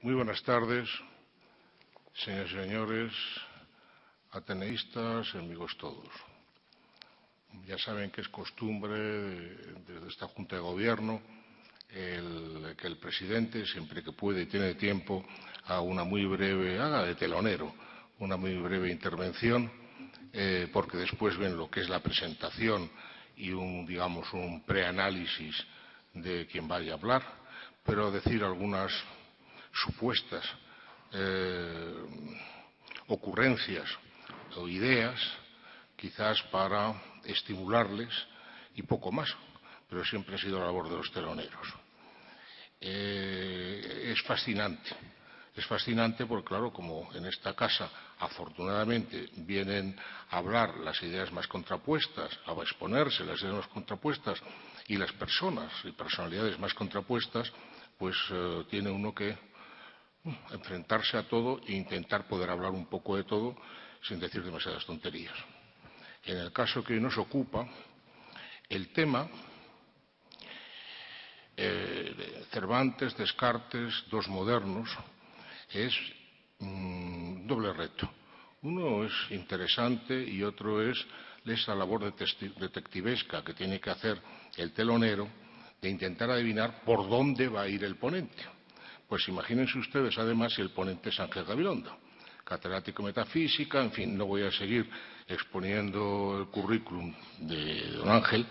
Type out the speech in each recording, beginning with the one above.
Muy buenas tardes, señores y señores, ateneístas, amigos todos. Ya saben que es costumbre desde esta Junta de Gobierno que el presidente, siempre que puede y tiene tiempo, haga de telonero una muy breve intervención, porque después ven lo que es la presentación y un preanálisis de quien vaya a hablar, pero decir algunas supuestas ocurrencias o ideas, quizás para estimularles y poco más, pero siempre ha sido la labor de los teloneros. Es fascinante porque, claro, como en esta casa afortunadamente vienen a hablar las ideas más contrapuestas, a exponerse las ideas más contrapuestas y las personas y personalidades más contrapuestas, pues tiene uno que enfrentarse a todo e intentar poder hablar un poco de todo sin decir demasiadas tonterías. En el caso que hoy nos ocupa, el tema Cervantes, Descartes, dos modernos, es un doble reto. Uno es interesante y otro es esa labor detectivesca que tiene que hacer el telonero de intentar adivinar por dónde va a ir el ponente. Pues imagínense ustedes, además, si el ponente es Ángel Gabilondo, catedrático de metafísica, en fin, no voy a seguir exponiendo el currículum de don Ángel,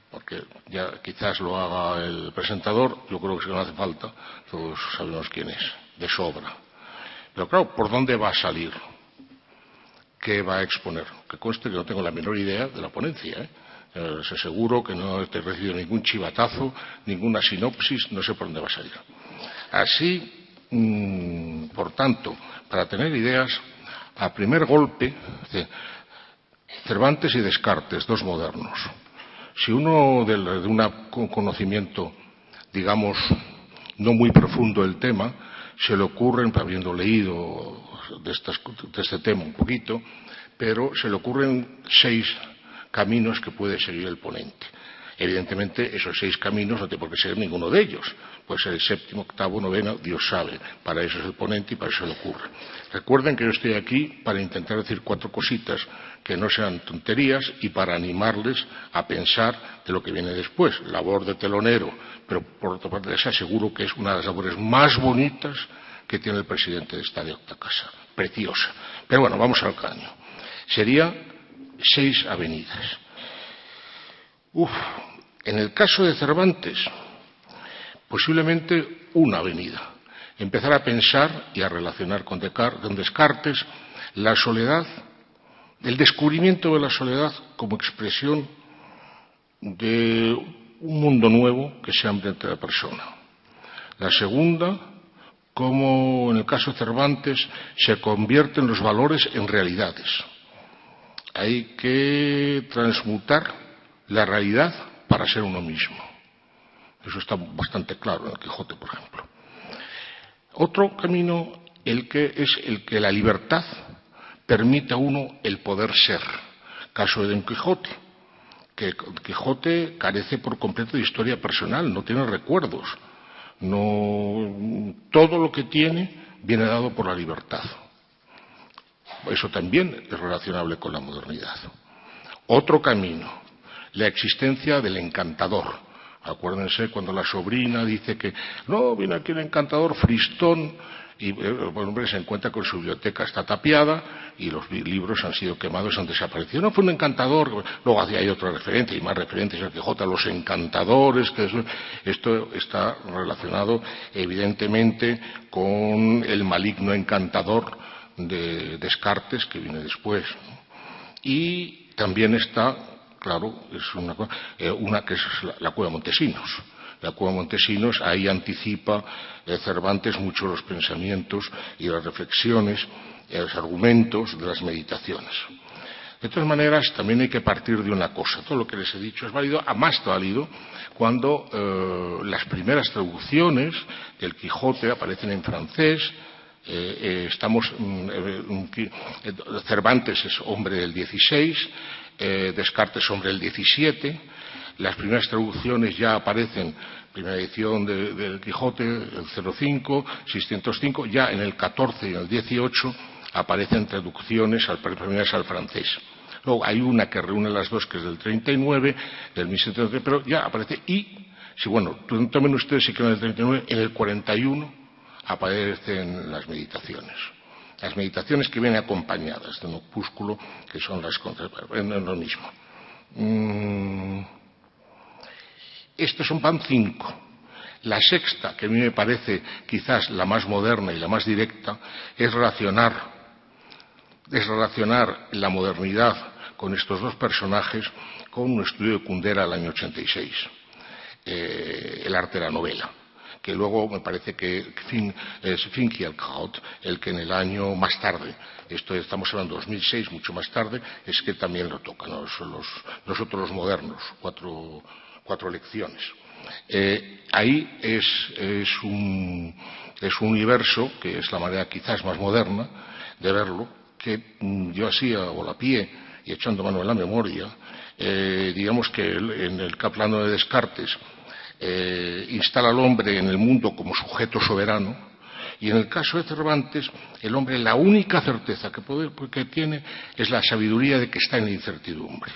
porque ya quizás lo haga el presentador, yo creo que si no hace falta, todos sabemos quién es, de sobra. Pero claro, ¿por dónde va a salir? ¿Qué va a exponer? Que conste que no tengo la menor idea de la ponencia, Les aseguro que no he recibido ningún chivatazo, ninguna sinopsis, no sé por dónde va a salir. Así, por tanto, para tener ideas, a primer golpe, Cervantes y Descartes, dos modernos. Si uno de un conocimiento, digamos, no muy profundo del tema, se le ocurren, habiendo leído de este tema un poquito, pero se le ocurren 6 caminos que puede seguir el ponente. Evidentemente, esos 6 caminos no tiene por qué ser ninguno de ellos. Puede ser el séptimo, octavo, noveno, Dios sabe. Para eso es el ponente y para eso se le ocurre. Recuerden que yo estoy aquí para intentar decir 4 cositas que no sean tonterías y para animarles a pensar de lo que viene después. Labor de telonero, pero por otra parte les aseguro que es una de las labores más bonitas que tiene el presidente de esta docta casa. Preciosa. Pero bueno, vamos al caño. Sería 6 avenidas. En el caso de Cervantes, posiblemente una avenida. Empezar a pensar y a relacionar con Descartes la soledad, el descubrimiento de la soledad como expresión de un mundo nuevo que se abre entre la persona. La segunda, como en el caso de Cervantes se convierten los valores en realidades. Hay que transmutar la realidad para ser uno mismo. Eso está bastante claro en el Quijote, por ejemplo. Otro camino, el que la libertad permite a uno el poder ser. Caso de Don Quijote, que Quijote carece por completo de historia personal, no tiene recuerdos. Todo lo que tiene viene dado por la libertad. Eso también es relacionable con la modernidad. Otro camino, la existencia del encantador. Acuérdense cuando la sobrina dice que no, viene aquí el encantador Fristón y el hombre se encuentra con su biblioteca está tapiada y los libros han sido quemados, han desaparecido. No fue un encantador. Luego hay otra referencia y más referencias al Quijote, a los encantadores. Esto está relacionado evidentemente con el maligno encantador de Descartes que viene después, ¿no? Y también está, claro, es una que es la Cueva de Montesinos. La Cueva de Montesinos, ahí anticipa Cervantes mucho los pensamientos y las reflexiones, los argumentos de las meditaciones. De todas maneras, también hay que partir de una cosa. Todo lo que les he dicho es válido, a más válido, cuando las primeras traducciones del Quijote aparecen en francés. Cervantes es hombre del 16, Descartes hombre del 17. Las primeras traducciones ya aparecen primera edición del Quijote, el 05, 605, ya en el 14 y en el 18 aparecen traducciones primeras al francés. Luego hay una que reúne las dos, que es del 39, del 1700, pero ya aparece. Y, si bueno, tomen ustedes si quieren el 39, en el 41 aparecen las meditaciones. Las meditaciones que vienen acompañadas de un opúsculo, que son las en lo mismo. Estos van 5. La sexta, que a mí me parece quizás la más moderna y la más directa, es relacionar la modernidad con estos dos personajes con un estudio de Kundera del año 86, el arte de la novela, que luego me parece que es Finkielkraut el que en el año más tarde, estamos hablando de 2006, mucho más tarde, es que también lo tocan nosotros los modernos, cuatro lecciones. Ahí es un universo que es la manera quizás más moderna de verlo, que yo así a volapié y echando mano en la memoria, digamos que en el plano de Descartes instala al hombre en el mundo como sujeto soberano, y en el caso de Cervantes el hombre la única certeza que tiene es la sabiduría de que está en la incertidumbre.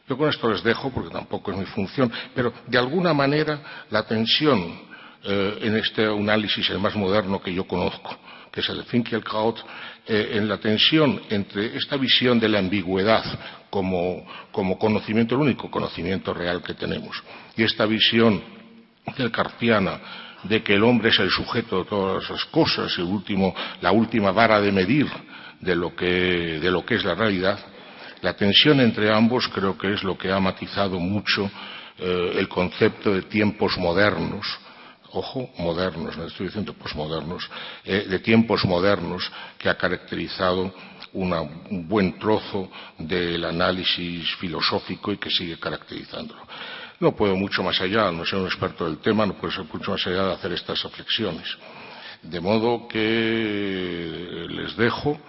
Yo con esto les dejo porque tampoco es mi función, pero de alguna manera la tensión en este análisis, el más moderno que yo conozco, que es el de Finkielkraut, en la tensión entre esta visión de la ambigüedad como conocimiento, el único conocimiento real que tenemos, y esta visión descartiana de que el hombre es el sujeto de todas las cosas, la última vara de medir de lo que es la realidad. La tensión entre ambos creo que es lo que ha matizado mucho el concepto de tiempos modernos. Ojo, modernos, no estoy diciendo posmodernos, de tiempos modernos, que ha caracterizado un buen trozo del análisis filosófico y que sigue caracterizándolo. No puedo mucho más allá, no soy un experto del tema, no puedo ser mucho más allá de hacer estas reflexiones. De modo que les dejo,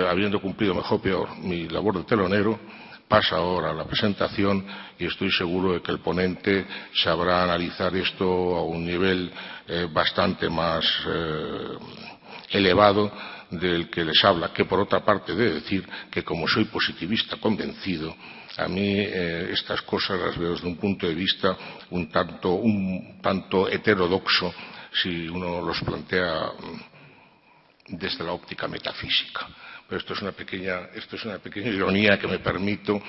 habiendo cumplido mejor o peor mi labor de telonero, pasa ahora a la presentación y estoy seguro de que el ponente sabrá analizar esto a un nivel bastante más elevado del que les habla, que por otra parte he de decir que como soy positivista convencido, a mí estas cosas las veo desde un punto de vista un tanto heterodoxo si uno los plantea desde la óptica metafísica. Pero esto es una pequeña ironía que me permito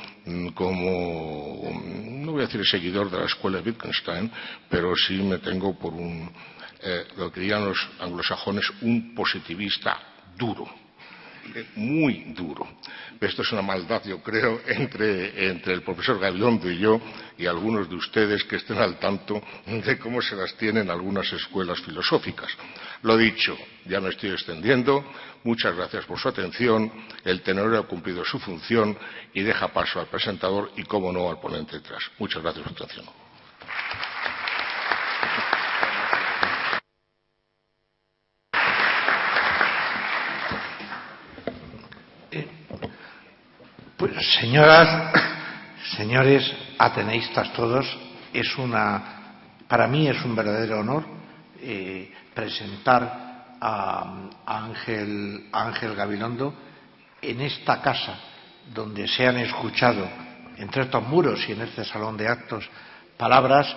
como, no voy a decir seguidor de la escuela de Wittgenstein, pero sí me tengo por lo que dirían los anglosajones, un positivista duro, muy duro. Esto es una maldad, yo creo, entre el profesor Gabilondo y yo y algunos de ustedes que estén al tanto de cómo se las tienen algunas escuelas filosóficas. Lo dicho, ya me estoy extendiendo. Muchas gracias por su atención. El tenor ha cumplido su función y deja paso al presentador y, cómo no, al ponente detrás. Muchas gracias por su atención. Pues señoras, señores, ateneístas todos, para mí es un verdadero honor presentar a Ángel Gabilondo en esta casa donde se han escuchado entre estos muros y en este salón de actos palabras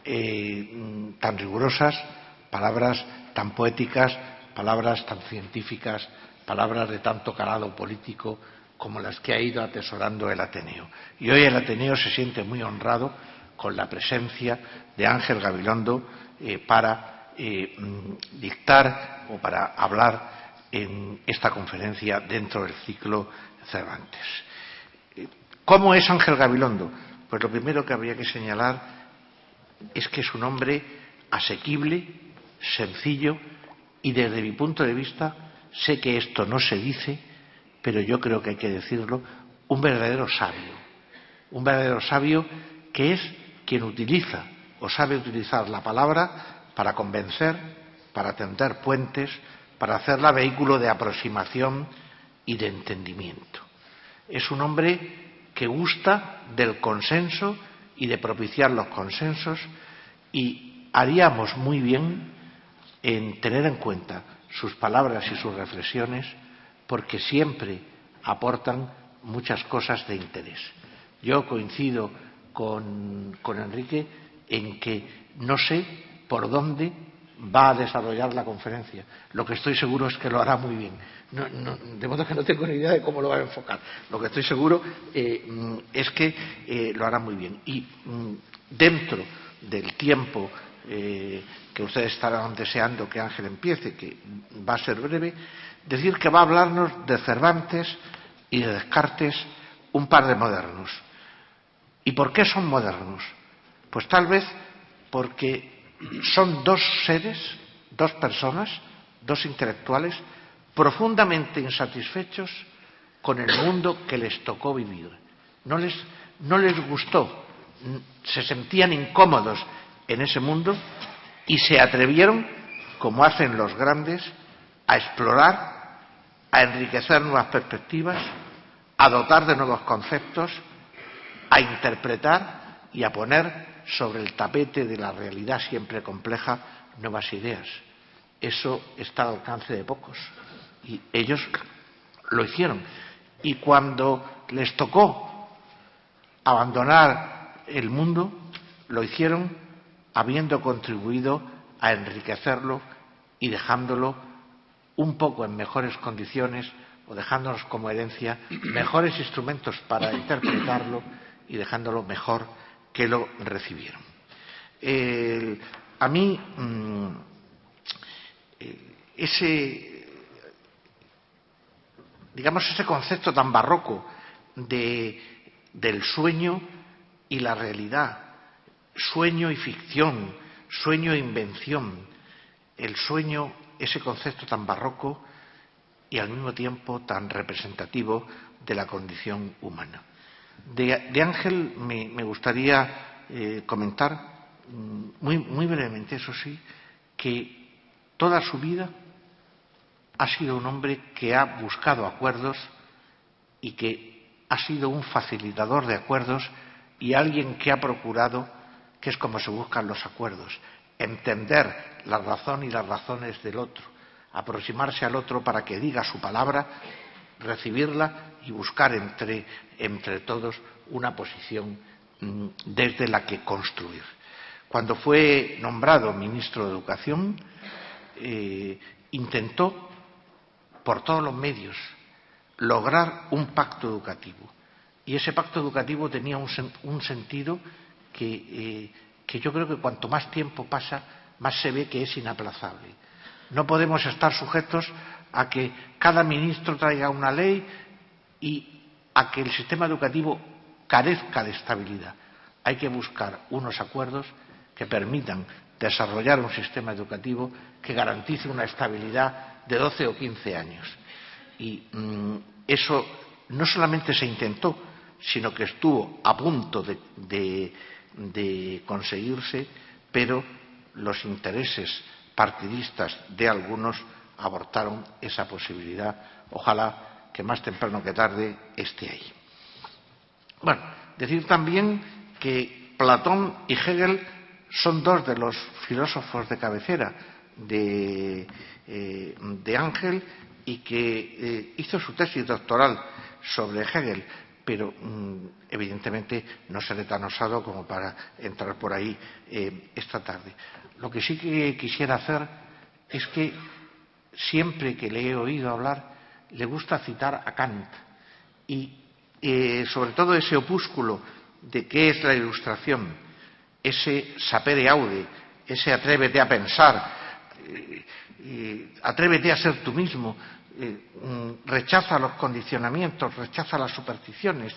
tan rigurosas, palabras tan poéticas, palabras tan científicas, palabras de tanto calado político como las que ha ido atesorando el Ateneo. Y hoy el Ateneo se siente muy honrado con la presencia de Ángel Gabilondo para dictar o para hablar en esta conferencia dentro del ciclo Cervantes. ¿Cómo es Ángel Gabilondo? Pues lo primero que habría que señalar es que es un hombre asequible, sencillo y, desde mi punto de vista, sé que esto no se dice, pero yo creo que hay que decirlo, un verdadero sabio que es quien utiliza o sabe utilizar la palabra para convencer, para tender puentes, para hacerla vehículo de aproximación y de entendimiento. Es un hombre que gusta del consenso y de propiciar los consensos, y haríamos muy bien en tener en cuenta sus palabras y sus reflexiones, porque siempre aportan muchas cosas de interés. Yo coincido con Enrique en que no sé por dónde va a desarrollar la conferencia. Lo que estoy seguro es que lo hará muy bien. De modo que no tengo ni idea de cómo lo va a enfocar. Lo que estoy seguro es que lo hará muy bien. Y dentro del tiempo que ustedes estarán deseando que Ángel empiece, que va a ser breve, decir que va a hablarnos de Cervantes y de Descartes, un par de modernos. ¿Y por qué son modernos? Pues tal vez porque son dos seres, dos personas, dos intelectuales profundamente insatisfechos con el mundo que les tocó vivir. No les gustó, se sentían incómodos en ese mundo y se atrevieron, como hacen los grandes, a explorar, a enriquecer nuevas perspectivas, a dotar de nuevos conceptos, a interpretar y a poner sobre el tapete de la realidad siempre compleja nuevas ideas. Eso está al alcance de pocos y ellos lo hicieron. Y cuando les tocó abandonar el mundo, lo hicieron habiendo contribuido a enriquecerlo y dejándolo un poco en mejores condiciones, o dejándonos como herencia mejores instrumentos para interpretarlo y dejándolo mejor que lo recibieron. A mí ese concepto tan barroco del sueño y la realidad, sueño y ficción, sueño e invención, el sueño, ese concepto tan barroco y al mismo tiempo tan representativo de la condición humana. De Ángel me gustaría comentar muy brevemente, eso sí, que toda su vida ha sido un hombre que ha buscado acuerdos y que ha sido un facilitador de acuerdos y alguien que ha procurado, que es como se buscan los acuerdos, entender la razón y las razones del otro, aproximarse al otro para que diga su palabra, recibirla y buscar entre todos una posición desde la que construir. Cuando fue nombrado ministro de Educación, intentó por todos los medios lograr un pacto educativo. Y ese pacto educativo tenía un sentido que yo creo que cuanto más tiempo pasa, más se ve que es inaplazable. No podemos estar sujetos a que cada ministro traiga una ley y a que el sistema educativo carezca de estabilidad. Hay que buscar unos acuerdos que permitan desarrollar un sistema educativo que garantice una estabilidad de 12 o 15 años. Y eso no solamente se intentó, sino que estuvo a punto de conseguirse, pero los intereses partidistas de algunos abortaron esa posibilidad. Ojalá que más temprano que tarde esté ahí. Bueno, decir también que Platón y Hegel son dos de los filósofos de cabecera de Ángel y que hizo su tesis doctoral sobre Hegel, pero evidentemente no seré tan osado como para entrar por ahí esta tarde. Lo que sí que quisiera hacer es que siempre que le he oído hablar le gusta citar a Kant y sobre todo ese opúsculo de qué es la Ilustración, ese sapere aude, ese atrévete a pensar, atrévete a ser tú mismo, rechaza los condicionamientos, rechaza las supersticiones,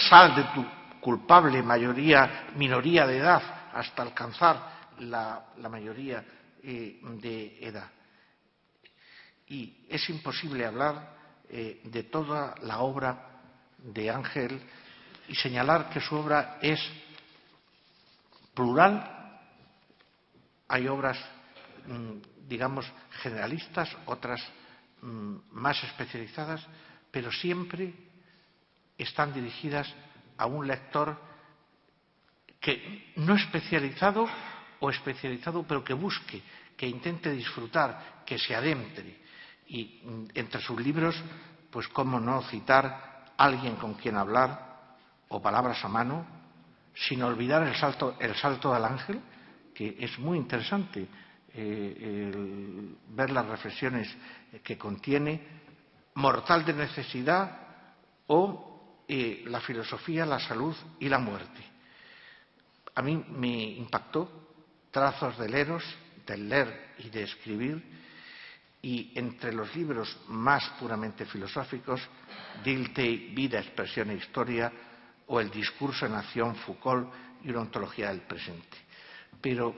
sal de tu culpable minoría de edad hasta alcanzar la mayoría de edad. Y es imposible hablar de toda la obra de Ángel y señalar que su obra es plural. Hay obras, digamos, generalistas, otras más especializadas, pero siempre están dirigidas a un lector que no especializado o especializado, pero que busque, que intente disfrutar, que se adentre. Y entre sus libros, pues cómo no citar Alguien con quien hablar o Palabras a mano, sin olvidar el salto al ángel, que es muy interesante ver las reflexiones que contiene, Mortal de necesidad o la filosofía, la salud y la muerte. A mí me impactó Trazos del Eros, del leer y de escribir, y entre los libros más puramente filosóficos, Dilthey, Vida, Expresión e Historia, o El discurso en acción, Foucault y una ontología del presente. Pero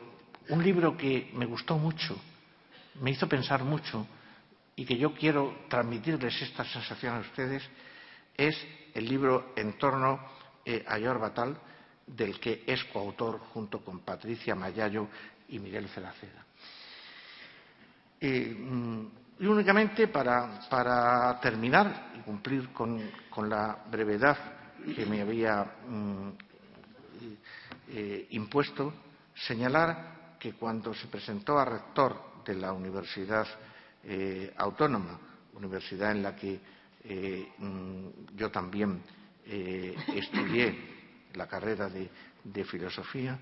un libro que me gustó mucho, me hizo pensar mucho y que yo quiero transmitirles esta sensación a ustedes, es el libro En torno a Yorbatal, del que es coautor junto con Patricia Mayallo y Miguel Ceraceda. Y únicamente para terminar y cumplir con la brevedad que me había impuesto, señalar que cuando se presentó a rector de la Universidad Autónoma, universidad en la que yo también estudié la carrera de filosofía,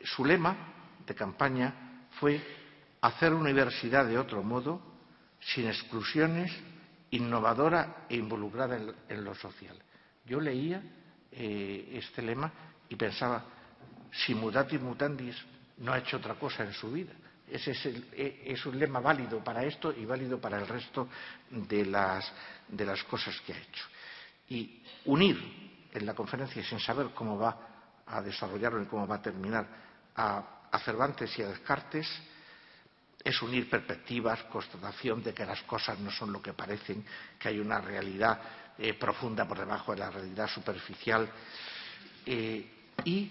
su lema de campaña fue hacer universidad de otro modo, sin exclusiones, innovadora e involucrada en lo social. Yo leía este lema y pensaba, si mutatis mutandis no ha hecho otra cosa en su vida. Ese es un lema válido para esto y válido para el resto de las cosas que ha hecho. Y unir en la conferencia, sin saber cómo va a desarrollarlo y cómo va a terminar, a Cervantes y a Descartes, es unir perspectivas, constatación de que las cosas no son lo que parecen, que hay una realidad profunda por debajo de la realidad superficial, y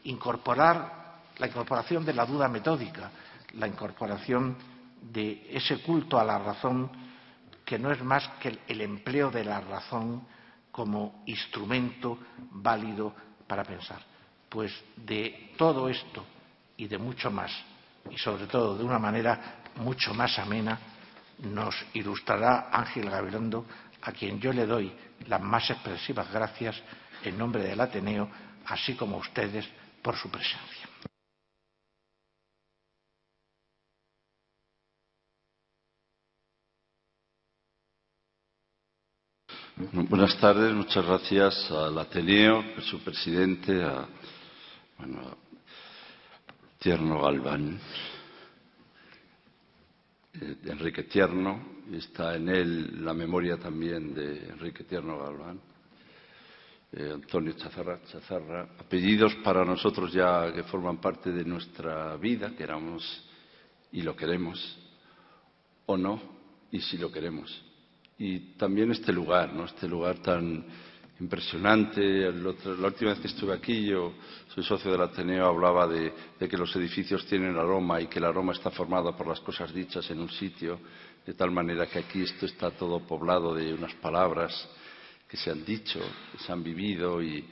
incorporar la incorporación de la duda metódica, la incorporación de ese culto a la razón, que no es más que el empleo de la razón como instrumento válido para pensar. Pues de todo esto y de mucho más, y sobre todo de una manera mucho más amena, nos ilustrará Ángel Gabilondo, a quien yo le doy las más expresivas gracias en nombre del Ateneo, así como a ustedes por su presencia. Buenas tardes, muchas gracias al Ateneo, a su presidente, a Tierno Galván, Enrique Tierno, y está en él la memoria también de Enrique Tierno Galván, Antonio Chazarra, apellidos para nosotros ya que forman parte de nuestra vida, queramos y lo queremos, o no, y si lo queremos. Y también este lugar, ¿no? Este lugar tan impresionante. La última vez que estuve aquí, yo soy socio del Ateneo, hablaba de que los edificios tienen aroma y que el aroma está formado por las cosas dichas en un sitio, de tal manera que aquí esto está todo poblado de unas palabras que se han dicho, que se han vivido, y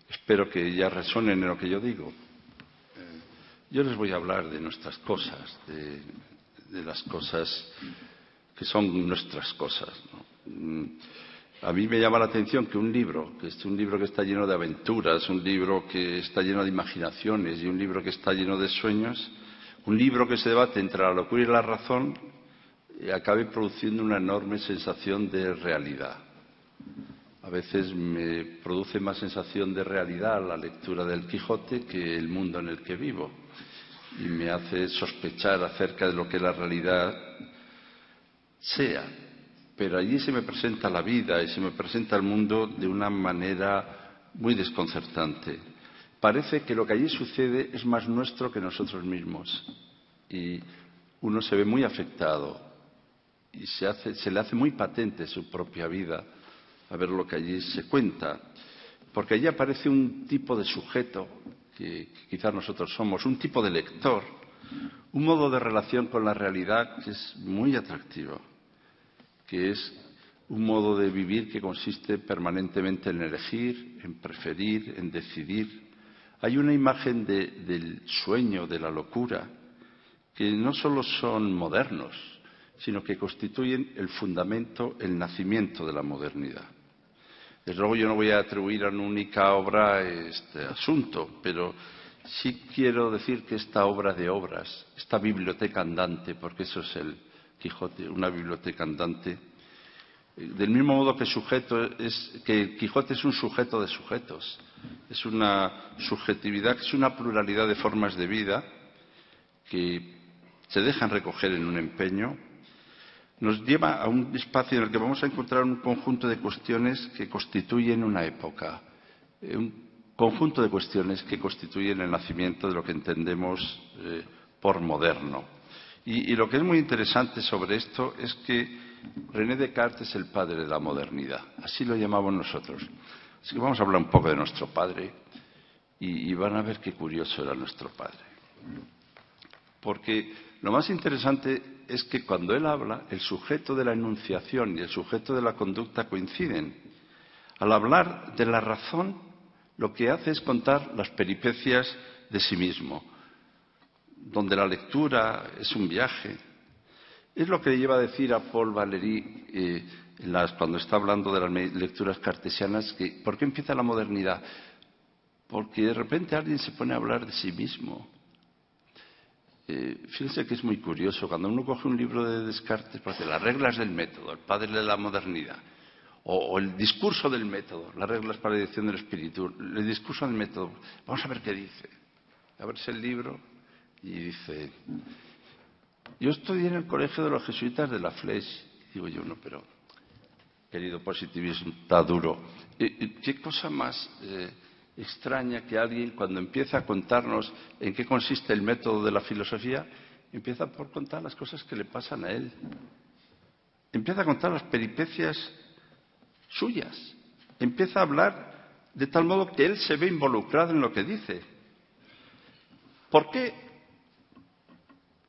espero que ya resuenen en lo que yo digo. Yo les voy a hablar de nuestras cosas, de las cosas que son nuestras cosas, ¿no? A mí me llama la atención que un libro que está lleno de aventuras, un libro que está lleno de imaginaciones y un libro que está lleno de sueños, un libro que se debate entre la locura y la razón, acabe produciendo una enorme sensación de realidad. A veces me produce más sensación de realidad la lectura del Quijote que el mundo en el que vivo, y me hace sospechar acerca de lo que la realidad sea, pero allí se me presenta la vida y se me presenta el mundo de una manera muy desconcertante. Parece que lo que allí sucede es más nuestro que nosotros mismos, y uno se ve muy afectado y se le hace muy patente su propia vida a ver lo que allí se cuenta, porque allí aparece un tipo de sujeto que quizás nosotros somos, un tipo de lector, un modo de relación con la realidad que es muy atractivo, que es un modo de vivir que consiste permanentemente en elegir, en preferir, en decidir, Hay una imagen del sueño, de la locura, que no solo son modernos, sino que constituyen el fundamento, el nacimiento de la modernidad. Desde luego yo no voy a atribuir a una única obra este asunto, pero sí quiero decir que esta obra de obras, esta biblioteca andante, porque eso es el Quijote, una biblioteca andante, del mismo modo que el Quijote es un sujeto de sujetos, es una subjetividad, es una pluralidad de formas de vida que se dejan recoger en un empeño, nos lleva a un espacio en el que vamos a encontrar un conjunto de cuestiones que constituyen una época, un conjunto de cuestiones que constituyen el nacimiento de lo que entendemos por moderno. Y lo que es muy interesante sobre esto es que René Descartes es el padre de la modernidad, así lo llamamos nosotros. Así que vamos a hablar un poco de nuestro padre y van a ver qué curioso era nuestro padre. Porque lo más interesante es que cuando él habla, el sujeto de la enunciación y el sujeto de la conducta coinciden. Al hablar de la razón, lo que hace es contar las peripecias de sí mismo, donde la lectura es un viaje. Es lo que le lleva a decir a Paul Valéry cuando está hablando de las lecturas cartesianas, que ¿por qué empieza la modernidad? Porque de repente alguien se pone a hablar de sí mismo. Fíjense que es muy curioso, cuando uno coge un libro de Descartes, porque las reglas del método, el padre de la modernidad, o el discurso del método, las reglas para la dirección del espíritu, el discurso del método, vamos a ver qué dice. A verse el libro y dice, yo estudié en el colegio de los jesuitas de la Flèche. Digo yo, no, pero querido positivismo, está duro. ¿Qué cosa más extraña que alguien, cuando empieza a contarnos en qué consiste el método de la filosofía, empieza por contar las cosas que le pasan a él? Empieza a contar las peripecias suyas. Empieza a hablar de tal modo que él se ve involucrado en lo que dice. ¿Por qué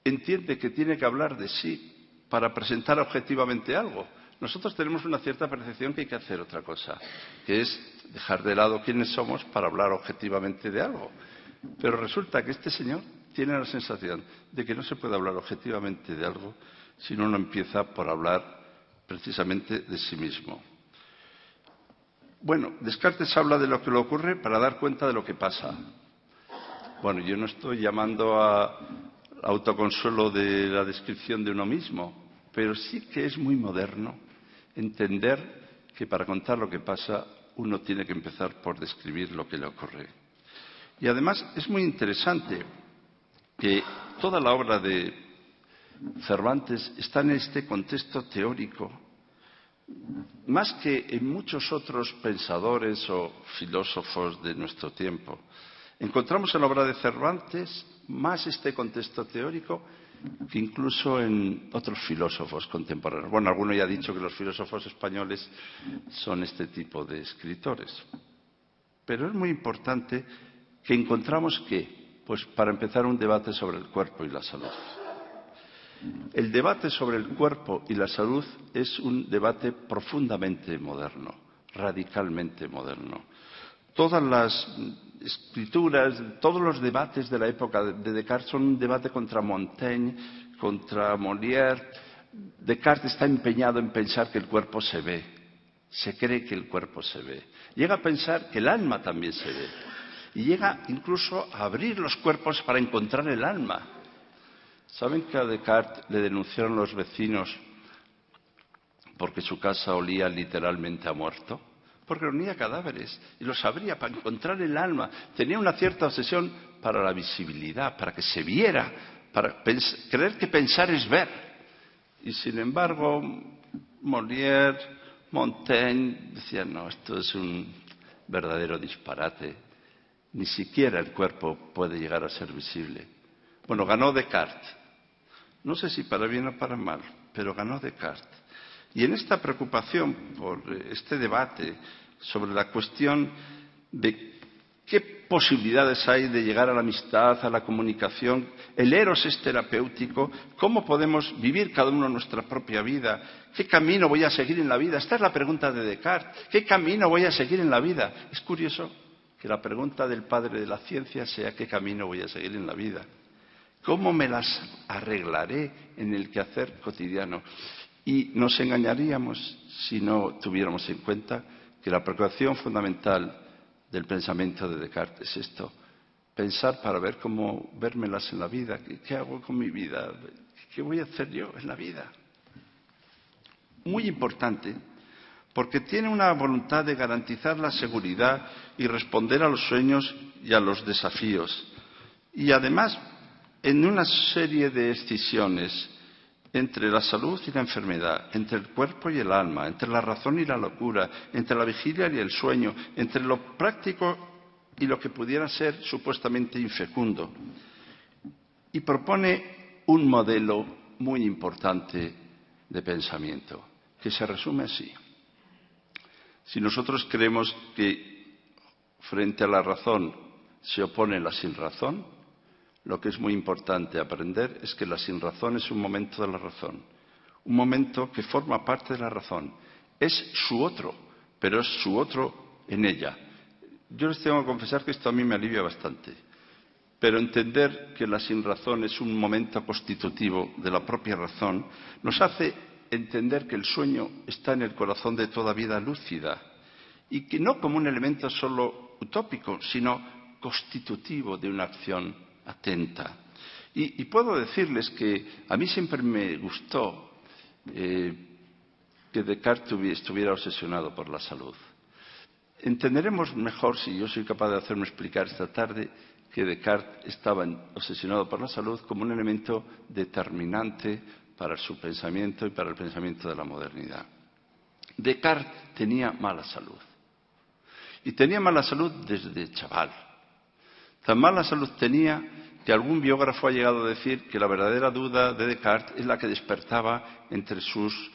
entiende que tiene que hablar de sí para presentar objetivamente algo? Nosotros tenemos una cierta percepción que hay que hacer otra cosa, que es dejar de lado quiénes somos para hablar objetivamente de algo. Pero resulta que este señor tiene la sensación de que no se puede hablar objetivamente de algo si uno no empieza por hablar precisamente de sí mismo. Bueno, Descartes habla de lo que le ocurre para dar cuenta de lo que pasa. Bueno, yo no estoy llamando a autoconsuelo de la descripción de uno mismo, pero sí que es muy moderno entender que para contar lo que pasa uno tiene que empezar por describir lo que le ocurre. Y además es muy interesante que toda la obra de Cervantes está en este contexto teórico, más que en muchos otros pensadores o filósofos de nuestro tiempo. Encontramos en la obra de Cervantes más este contexto teórico que incluso en otros filósofos contemporáneos. Bueno, alguno ya ha dicho que los filósofos españoles son este tipo de escritores. Pero es muy importante que encontramos que, pues para empezar, un debate sobre el cuerpo y la salud. El debate sobre el cuerpo y la salud es un debate profundamente moderno, radicalmente moderno. Todas las escrituras, todos los debates de la época de Descartes son un debate contra Montaigne, contra Molière. Descartes está empeñado en pensar que el cuerpo se ve, se cree que el cuerpo se ve. Llega a pensar que el alma también se ve. Y llega incluso a abrir los cuerpos para encontrar el alma. ¿Saben que a Descartes le denunciaron los vecinos porque su casa olía literalmente a muerto? Porque reunía cadáveres y los abría para encontrar el alma. Tenía una cierta obsesión para la visibilidad, para que se viera, para creer que pensar es ver. Y sin embargo, Molière, Montaigne decían, no, esto es un verdadero disparate. Ni siquiera el cuerpo puede llegar a ser visible. Bueno, ganó Descartes. No sé si para bien o para mal, pero ganó Descartes. Y en esta preocupación por este debate sobre la cuestión de qué posibilidades hay de llegar a la amistad, a la comunicación, el eros es terapéutico, cómo podemos vivir cada uno nuestra propia vida, qué camino voy a seguir en la vida. Esta es la pregunta de Descartes, ¿qué camino voy a seguir en la vida? Es curioso que la pregunta del padre de la ciencia sea ¿qué camino voy a seguir en la vida? ¿Cómo me las arreglaré en el quehacer cotidiano? Y nos engañaríamos si no tuviéramos en cuenta que la preocupación fundamental del pensamiento de Descartes es esto: pensar para ver cómo vérmelas en la vida. ¿Qué hago con mi vida? ¿Qué voy a hacer yo en la vida? Muy importante, porque tiene una voluntad de garantizar la seguridad y responder a los sueños y a los desafíos. Y además, en una serie de escisiones entre la salud y la enfermedad, entre el cuerpo y el alma, entre la razón y la locura, entre la vigilia y el sueño, entre lo práctico y lo que pudiera ser supuestamente infecundo. Y propone un modelo muy importante de pensamiento, que se resume así. Si nosotros creemos que frente a la razón se opone la sinrazón, lo que es muy importante aprender es que la sinrazón es un momento de la razón, un momento que forma parte de la razón. Es su otro, pero es su otro en ella. Yo les tengo que confesar que esto a mí me alivia bastante, pero entender que la sinrazón es un momento constitutivo de la propia razón nos hace entender que el sueño está en el corazón de toda vida lúcida y que no como un elemento solo utópico, sino constitutivo de una acción atenta. Y puedo decirles que a mí siempre me gustó que Descartes estuviera obsesionado por la salud. Entenderemos mejor, si yo soy capaz de hacerme explicar esta tarde, que Descartes estaba obsesionado por la salud como un elemento determinante para su pensamiento y para el pensamiento de la modernidad. Descartes tenía mala salud. Y tenía mala salud desde chaval. Tan mala salud tenía que algún biógrafo ha llegado a decir que la verdadera duda de Descartes es la que despertaba entre sus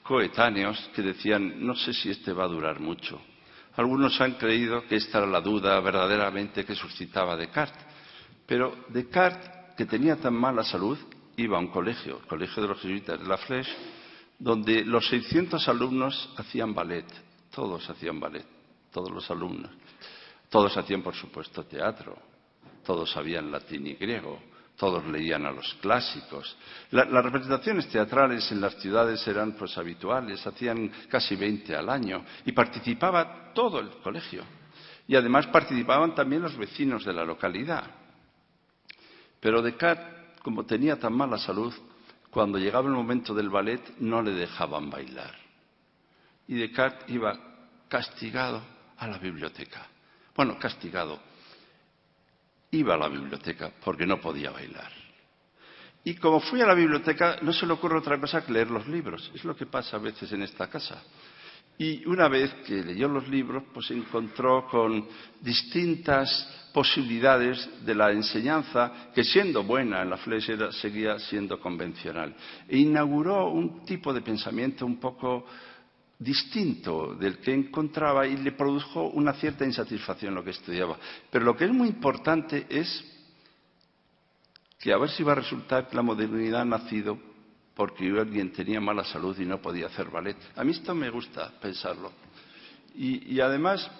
coetáneos, que decían, no sé si este va a durar mucho. Algunos han creído que esta era la duda verdaderamente que suscitaba Descartes. Pero Descartes, que tenía tan mala salud, iba a un colegio, el colegio de los jesuitas de La Flèche, donde los 600 alumnos hacían ballet. Todos hacían ballet, todos los alumnos. Todos hacían, por supuesto, teatro. Todos sabían latín y griego. Todos leían a los clásicos. Las representaciones teatrales en las ciudades eran pues habituales, hacían casi 20 al año y participaba todo el colegio. Y además participaban también los vecinos de la localidad. Pero Descartes, como tenía tan mala salud, cuando llegaba el momento del ballet no le dejaban bailar. Y Descartes iba castigado a la biblioteca. Bueno, castigado. Iba a la biblioteca porque no podía bailar. Y como fui a la biblioteca, no se le ocurre otra cosa que leer los libros. Es lo que pasa a veces en esta casa. Y una vez que leyó los libros, pues se encontró con distintas posibilidades de la enseñanza que, siendo buena en la Flèche, seguía siendo convencional. E inauguró un tipo de pensamiento un poco distinto del que encontraba y le produjo una cierta insatisfacción lo que estudiaba. Pero lo que es muy importante es que a ver si va a resultar que la modernidad ha nacido porque alguien tenía mala salud y no podía hacer ballet. A mí esto me gusta pensarlo. Y además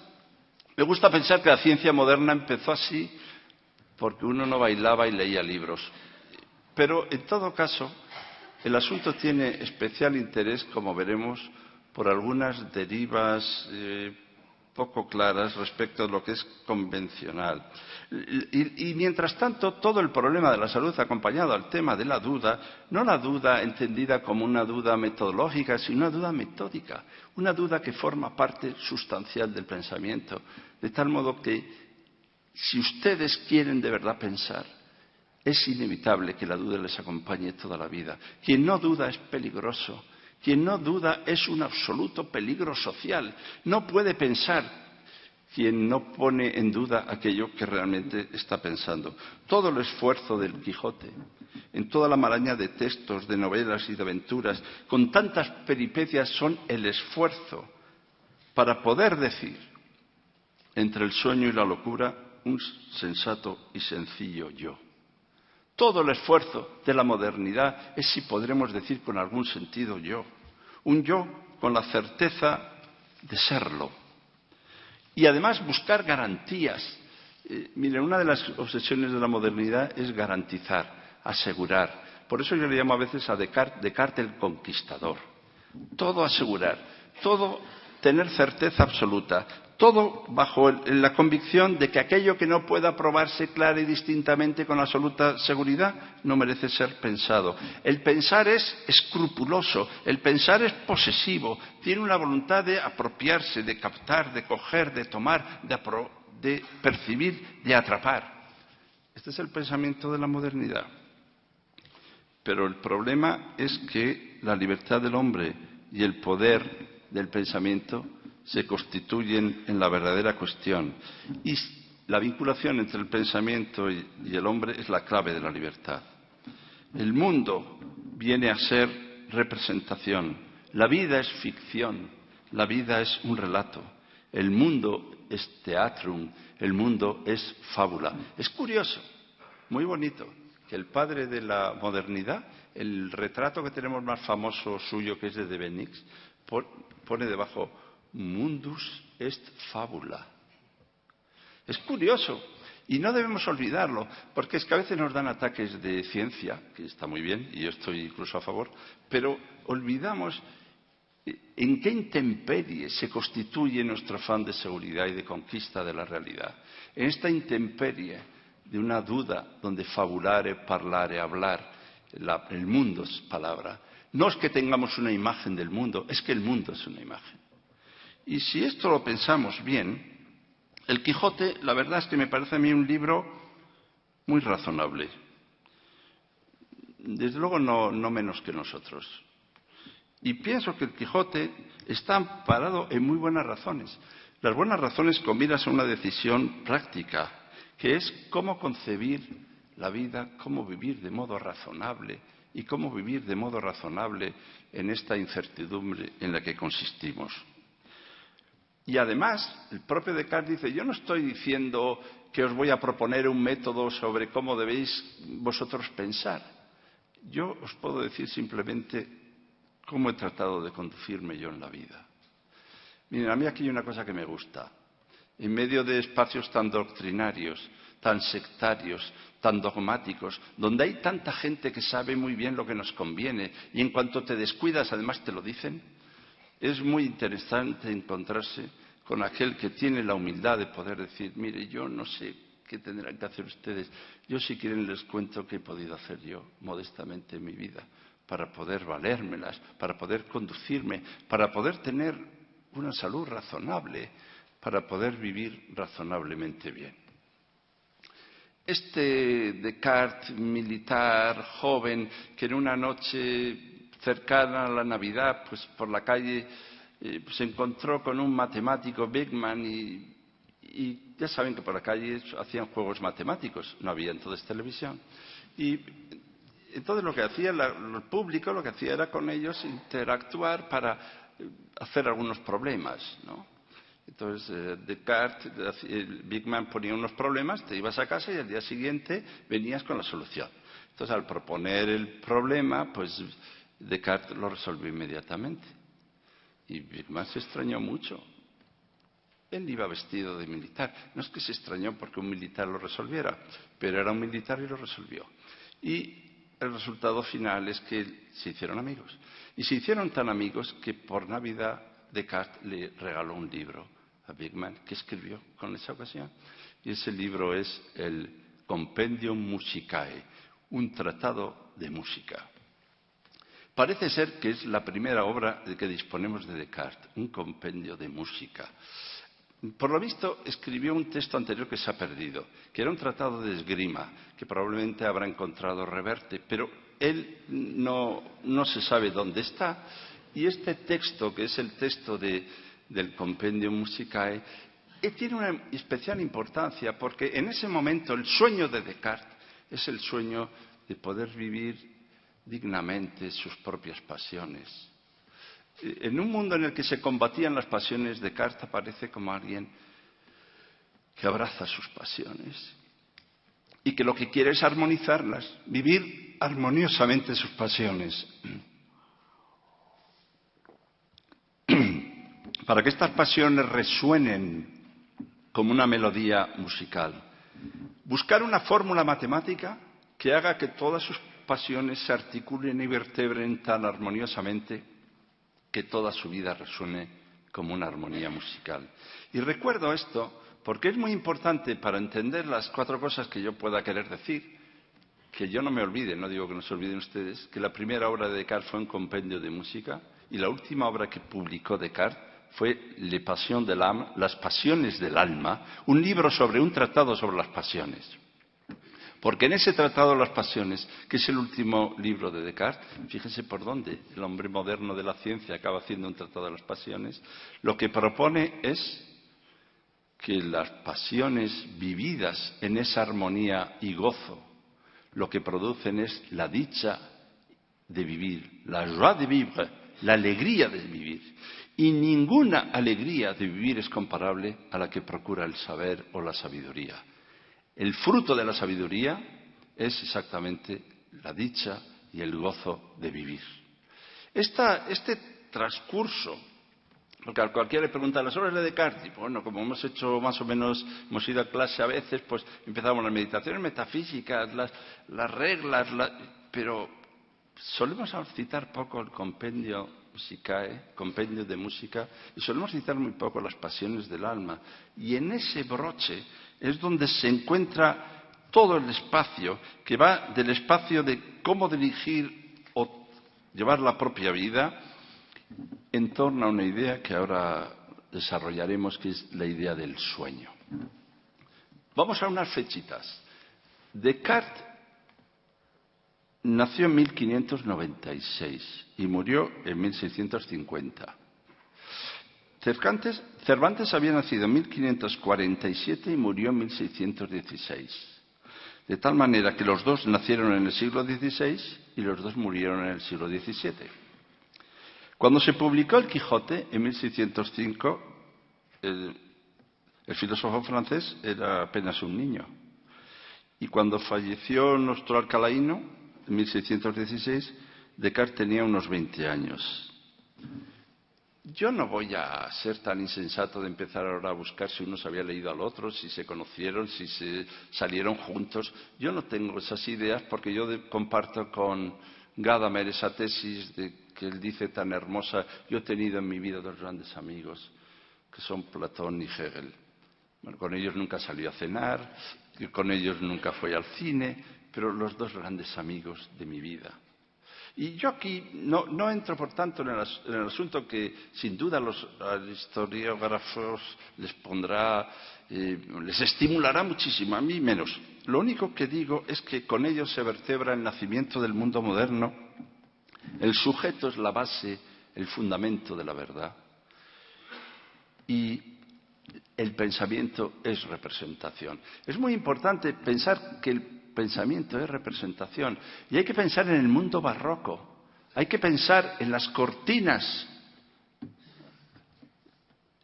me gusta pensar que la ciencia moderna empezó así porque uno no bailaba y leía libros. Pero en todo caso, el asunto tiene especial interés, como veremos, por algunas derivas poco claras respecto a lo que es convencional. Y mientras tanto, todo el problema de la salud acompañado al tema de la duda, no la duda entendida como una duda metodológica, sino una duda metódica, una duda que forma parte sustancial del pensamiento, de tal modo que si ustedes quieren de verdad pensar, es inevitable que la duda les acompañe toda la vida. Quien no duda es peligroso. Quien no duda es un absoluto peligro social. No puede pensar quien no pone en duda aquello que realmente está pensando. Todo el esfuerzo del Quijote, en toda la maraña de textos, de novelas y de aventuras, con tantas peripecias, son el esfuerzo para poder decir, entre el sueño y la locura, un sensato y sencillo yo. Todo el esfuerzo de la modernidad es si podremos decir con algún sentido yo. Un yo con la certeza de serlo. Y además buscar garantías. Miren, una de las obsesiones de la modernidad es garantizar, asegurar. Por eso yo le llamo a veces a Descartes el conquistador. Todo asegurar, todo tener certeza absoluta, todo bajo la convicción de que aquello que no pueda probarse clara y distintamente con absoluta seguridad no merece ser pensado. El pensar es escrupuloso, el pensar es posesivo, tiene una voluntad de apropiarse, de captar, de coger, de tomar, de percibir, de atrapar. Este es el pensamiento de la modernidad. Pero el problema es que la libertad del hombre y el poder del pensamiento se constituyen en la verdadera cuestión. Y la vinculación entre el pensamiento y el hombre es la clave de la libertad. El mundo viene a ser representación. La vida es ficción. La vida es un relato. El mundo es teatrum. El mundo es fábula. Es curioso, muy bonito, que el padre de la modernidad, el retrato que tenemos más famoso suyo, que es de Benix, pone debajo mundus est fábula. Es curioso y no debemos olvidarlo, porque es que a veces nos dan ataques de ciencia, que está muy bien y yo estoy incluso a favor, pero olvidamos en qué intemperie se constituye nuestro afán de seguridad y de conquista de la realidad. En esta intemperie de una duda donde fabulare, parlare, hablar, el mundo es palabra. No es que tengamos una imagen del mundo, es que el mundo es una imagen. Y si esto lo pensamos bien, El Quijote, la verdad es que me parece a mí un libro muy razonable. Desde luego no menos que nosotros. Y pienso que El Quijote está amparado en muy buenas razones. Las buenas razones con miras a una decisión práctica, que es cómo concebir la vida, cómo vivir de modo razonable y cómo vivir de modo razonable en esta incertidumbre en la que consistimos. Y además, el propio Descartes dice, yo no estoy diciendo que os voy a proponer un método sobre cómo debéis vosotros pensar. Yo os puedo decir simplemente cómo he tratado de conducirme yo en la vida. Miren, a mí aquí hay una cosa que me gusta. En medio de espacios tan doctrinarios, tan sectarios, tan dogmáticos, donde hay tanta gente que sabe muy bien lo que nos conviene y en cuanto te descuidas además te lo dicen, es muy interesante encontrarse con aquel que tiene la humildad de poder decir, mire, yo no sé qué tendrán que hacer ustedes, yo si quieren les cuento qué he podido hacer yo modestamente en mi vida para poder valérmelas, para poder conducirme, para poder tener una salud razonable, para poder vivir razonablemente bien. Este Descartes militar, joven, que en una noche cercana a la Navidad, pues por la calle se encontró con un matemático, Beckmann, y ya saben que por la calle hacían juegos matemáticos, no había entonces televisión. Y entonces lo que hacía el público, lo que hacía era con ellos interactuar para hacer algunos problemas, ¿no? Entonces, Descartes, Beckmann ponía unos problemas, te ibas a casa y al día siguiente venías con la solución. Entonces, al proponer el problema, pues Descartes lo resolvió inmediatamente. Y Beckmann se extrañó mucho. Él iba vestido de militar. No es que se extrañó porque un militar lo resolviera, pero era un militar y lo resolvió. Y el resultado final es que se hicieron amigos. Y se hicieron tan amigos que por Navidad Descartes le regaló un libro a Beckmann que escribió con esa ocasión. Y ese libro es el Compendium Musicae, un tratado de música. Parece ser que es la primera obra de que disponemos de Descartes, un compendio de música. Por lo visto, escribió un texto anterior que se ha perdido, que era un tratado de esgrima, que probablemente habrá encontrado Reverte, pero él no se sabe dónde está. Y este texto, que es el texto del Compendium Musicae, tiene una especial importancia, porque en ese momento el sueño de Descartes es el sueño de poder vivir dignamente sus propias pasiones. En un mundo en el que se combatían las pasiones, Descartes aparece como alguien que abraza sus pasiones y que lo que quiere es armonizarlas, vivir armoniosamente sus pasiones. Para que estas pasiones resuenen como una melodía musical. Buscar una fórmula matemática que haga que todas sus pasiones se articulen y vertebren tan armoniosamente que toda su vida resuene como una armonía musical. Y recuerdo esto porque es muy importante para entender las 4 cosas que yo pueda querer decir, que yo no me olvide, no digo que no se olviden ustedes, que la primera obra de Descartes fue un compendio de música y la última obra que publicó Descartes fue Les Passions de l'âme, Las Pasiones del Alma, un libro sobre un tratado sobre las pasiones. Porque en ese tratado de las pasiones, que es el último libro de Descartes, fíjense por dónde el hombre moderno de la ciencia acaba haciendo un tratado de las pasiones, lo que propone es que las pasiones vividas en esa armonía y gozo, lo que producen es la dicha de vivir, la joie de vivre, la alegría de vivir. Y ninguna alegría de vivir es comparable a la que procura el saber o la sabiduría. El fruto de la sabiduría es exactamente la dicha y el gozo de vivir. Este transcurso, porque a cualquiera le pregunta las obras de Descartes, y bueno, como hemos hecho más o menos, hemos ido a clase a veces, pues empezamos las meditaciones metafísicas, las reglas, pero solemos citar poco el compendio musicae, compendio de música, y solemos citar muy poco las pasiones del alma. Y en ese broche es donde se encuentra todo el espacio, que va del espacio de cómo dirigir o llevar la propia vida en torno a una idea que ahora desarrollaremos, que es la idea del sueño. Vamos a unas fechitas. Descartes nació en 1596 y murió en 1650. Cervantes había nacido en 1547 y murió en 1616. De tal manera que los dos nacieron en el siglo XVI y los dos murieron en el siglo XVII. Cuando se publicó El Quijote, en 1605, el filósofo francés era apenas un niño. Y cuando falleció nuestro Alcalaíno, en 1616, Descartes tenía unos 20 años. Yo no voy a ser tan insensato de empezar ahora a buscar si uno se había leído al otro, si se conocieron, si se salieron juntos. Yo no tengo esas ideas porque yo comparto con Gadamer esa tesis que él dice tan hermosa. Yo he tenido en mi vida 2 grandes amigos, que son Platón y Hegel. Bueno, con ellos nunca salí a cenar, y con ellos nunca fui al cine, pero los 2 grandes amigos de mi vida. Y yo aquí no entro, por tanto, en el asunto que sin duda los historiógrafos les pondrá, les estimulará muchísimo, a mí menos. Lo único que digo es que con ellos se vertebra el nacimiento del mundo moderno. El sujeto es la base, el fundamento de la verdad. Y el pensamiento es representación. Es muy importante pensar que el pensamiento es representación. Y hay que pensar en el mundo barroco. Hay que pensar en las cortinas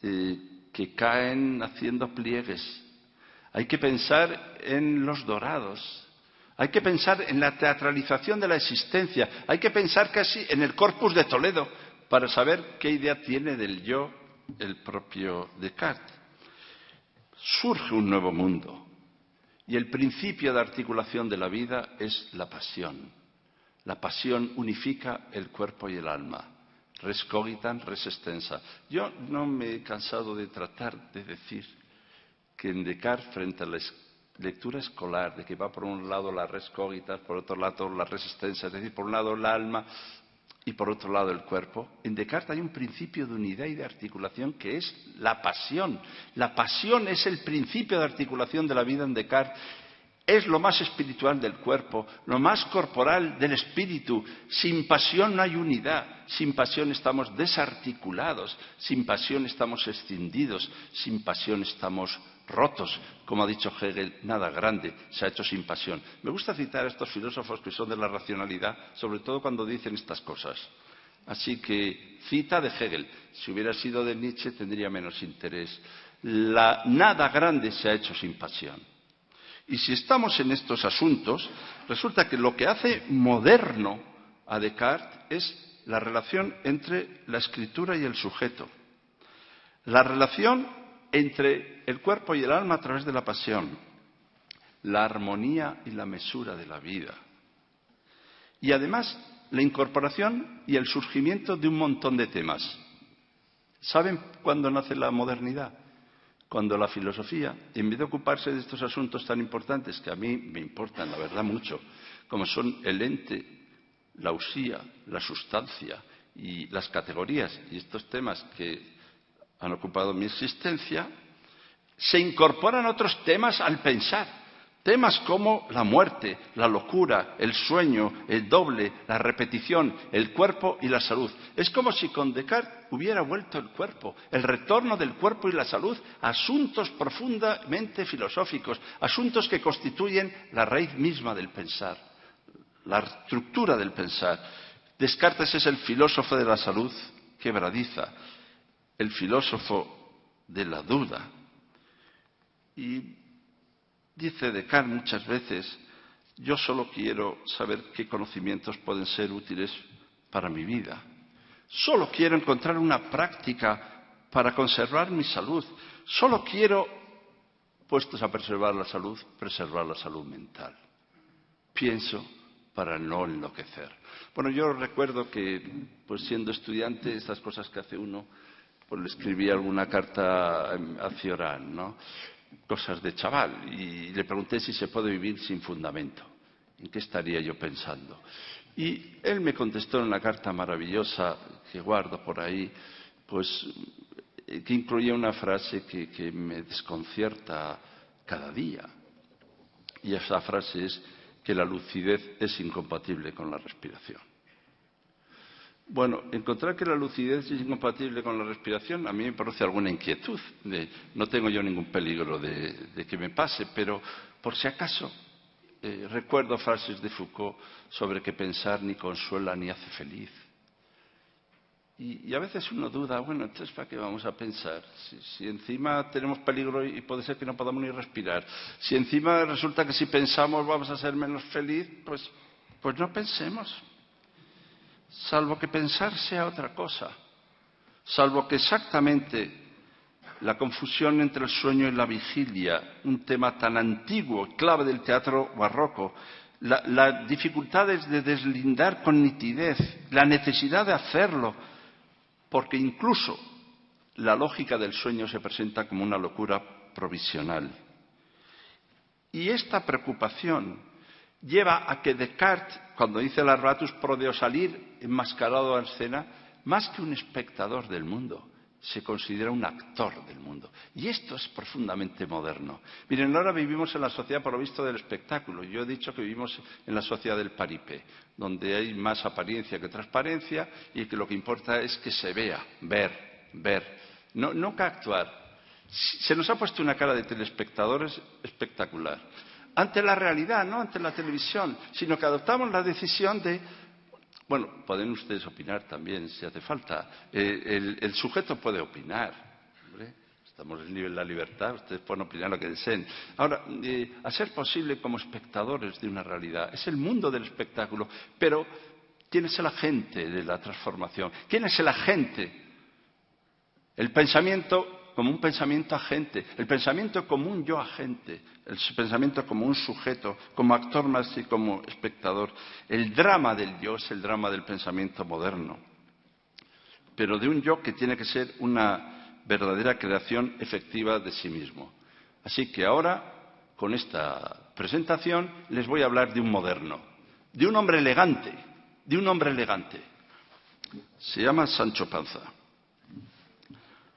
que caen haciendo pliegues. Hay que pensar en los dorados. Hay que pensar en la teatralización de la existencia. Hay que pensar casi en el Corpus de Toledo para saber qué idea tiene del yo el propio Descartes. Surge un nuevo mundo. Y el principio de articulación de la vida es la pasión. La pasión unifica el cuerpo y el alma. Res cogitan, res extensa. Yo no me he cansado de tratar de decir que en Descartes, frente a la lectura escolar, de que va por un lado la res cogitan, por otro lado la res extensa, es decir, por un lado el alma y por otro lado el cuerpo, en Descartes hay un principio de unidad y de articulación que es la pasión. La pasión es el principio de articulación de la vida en Descartes. Es lo más espiritual del cuerpo, lo más corporal del espíritu. Sin pasión no hay unidad, sin pasión estamos desarticulados, sin pasión estamos escindidos, sin pasión estamos rotos. Como ha dicho Hegel, nada grande se ha hecho sin pasión. Me gusta citar a estos filósofos que son de la racionalidad, sobre todo cuando dicen estas cosas. Así que, cita de Hegel, si hubiera sido de Nietzsche tendría menos interés. Nada grande se ha hecho sin pasión. Y si estamos en estos asuntos, resulta que lo que hace moderno a Descartes es la relación entre la escritura y el sujeto. La relación entre el cuerpo y el alma a través de la pasión, la armonía y la mesura de la vida. Y además, la incorporación y el surgimiento de un montón de temas. ¿Saben cuándo nace la modernidad? Cuando la filosofía, en vez de ocuparse de estos asuntos tan importantes, que a mí me importan, la verdad, mucho, como son el ente, la usía, la sustancia y las categorías, y estos temas que han ocupado mi existencia, se incorporan otros temas al pensar. Temas como la muerte, la locura, el sueño, el doble, la repetición, el cuerpo y la salud. Es como si con Descartes hubiera vuelto el cuerpo, el retorno del cuerpo y la salud, asuntos profundamente filosóficos, asuntos que constituyen la raíz misma del pensar, la estructura del pensar. Descartes es el filósofo de la salud quebradiza, el filósofo de la duda. Y dice Descartes muchas veces, yo solo quiero saber qué conocimientos pueden ser útiles para mi vida. Solo quiero encontrar una práctica para conservar mi salud. Solo quiero, puestos a preservar la salud mental. Pienso para no enloquecer. Bueno, yo recuerdo que, pues siendo estudiante, estas cosas que hace uno, pues le escribí alguna carta a Cioran, ¿no? Cosas de chaval, y le pregunté si se puede vivir sin fundamento. ¿En qué estaría yo pensando? Y él me contestó en una carta maravillosa que guardo por ahí, pues que incluía una frase que me desconcierta cada día. Y esa frase es que la lucidez es incompatible con la respiración. Bueno, encontrar que la lucidez es incompatible con la respiración a mí me produce alguna inquietud. No tengo yo ningún peligro de que me pase, pero por si acaso recuerdo frases de Foucault sobre que pensar ni consuela ni hace feliz. Y a veces uno duda, bueno, entonces ¿para qué vamos a pensar? Si encima tenemos peligro y puede ser que no podamos ni respirar. Si encima resulta que si pensamos vamos a ser menos feliz, pues no pensemos. Salvo que pensar sea otra cosa, salvo que exactamente la confusión entre el sueño y la vigilia, un tema tan antiguo, clave del teatro barroco, las dificultades de deslindar con nitidez, la necesidad de hacerlo, porque incluso la lógica del sueño se presenta como una locura provisional. Y esta preocupación lleva a que Descartes, cuando dice el Arbatus pro deo salir enmascarado a escena, más que un espectador del mundo, se considera un actor del mundo. Y esto es profundamente moderno. Miren, ahora vivimos en la sociedad, por lo visto, del espectáculo. Yo he dicho que vivimos en la sociedad del paripé, donde hay más apariencia que transparencia y que lo que importa es que se vea, ver, no que actuar. Se nos ha puesto una cara de telespectadores espectacular. Ante la realidad, no ante la televisión, sino que adoptamos la decisión de, bueno, pueden ustedes opinar también si hace falta, el sujeto puede opinar, ¿hombre? Estamos en la libertad, ustedes pueden opinar lo que deseen. Ahora, a ser posible como espectadores de una realidad, es el mundo del espectáculo, pero ¿quién es el agente de la transformación? ¿Quién es el agente? El pensamiento como un pensamiento agente, el pensamiento como un yo agente, el pensamiento como un sujeto, como actor más y como espectador. El drama del yo es el drama del pensamiento moderno, pero de un yo que tiene que ser una verdadera creación efectiva de sí mismo. Así que ahora, con esta presentación, les voy a hablar de un moderno, de un hombre elegante, Se llama Sancho Panza.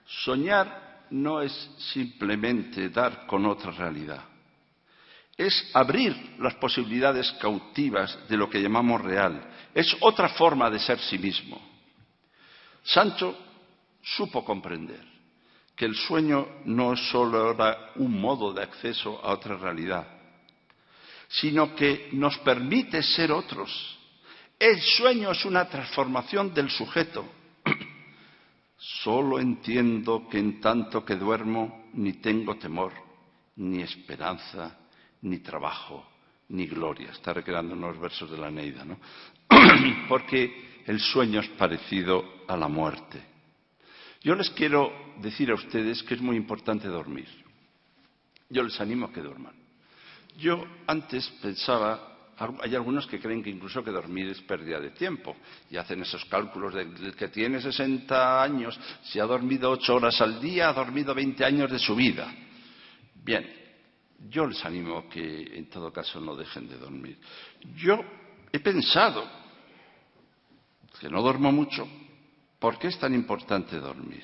Soñar no es simplemente dar con otra realidad. Es abrir las posibilidades cautivas de lo que llamamos real. Es otra forma de ser sí mismo. Sancho supo comprender que el sueño no es solo un modo de acceso a otra realidad, sino que nos permite ser otros. El sueño es una transformación del sujeto. Solo entiendo que en tanto que duermo ni tengo temor, ni esperanza, ni trabajo, ni gloria. Está recreando unos versos de la Eneida, ¿no? Porque el sueño es parecido a la muerte. Yo les quiero decir a ustedes que es muy importante dormir. Yo les animo a que duerman. Yo antes pensaba, hay algunos que creen que incluso que dormir es pérdida de tiempo y hacen esos cálculos de que tiene 60 años, si ha dormido 8 horas al día, ha dormido 20 años de su vida. Bien, yo les animo a que en todo caso no dejen de dormir. Yo he pensado que no duermo mucho. ¿Por qué es tan importante dormir?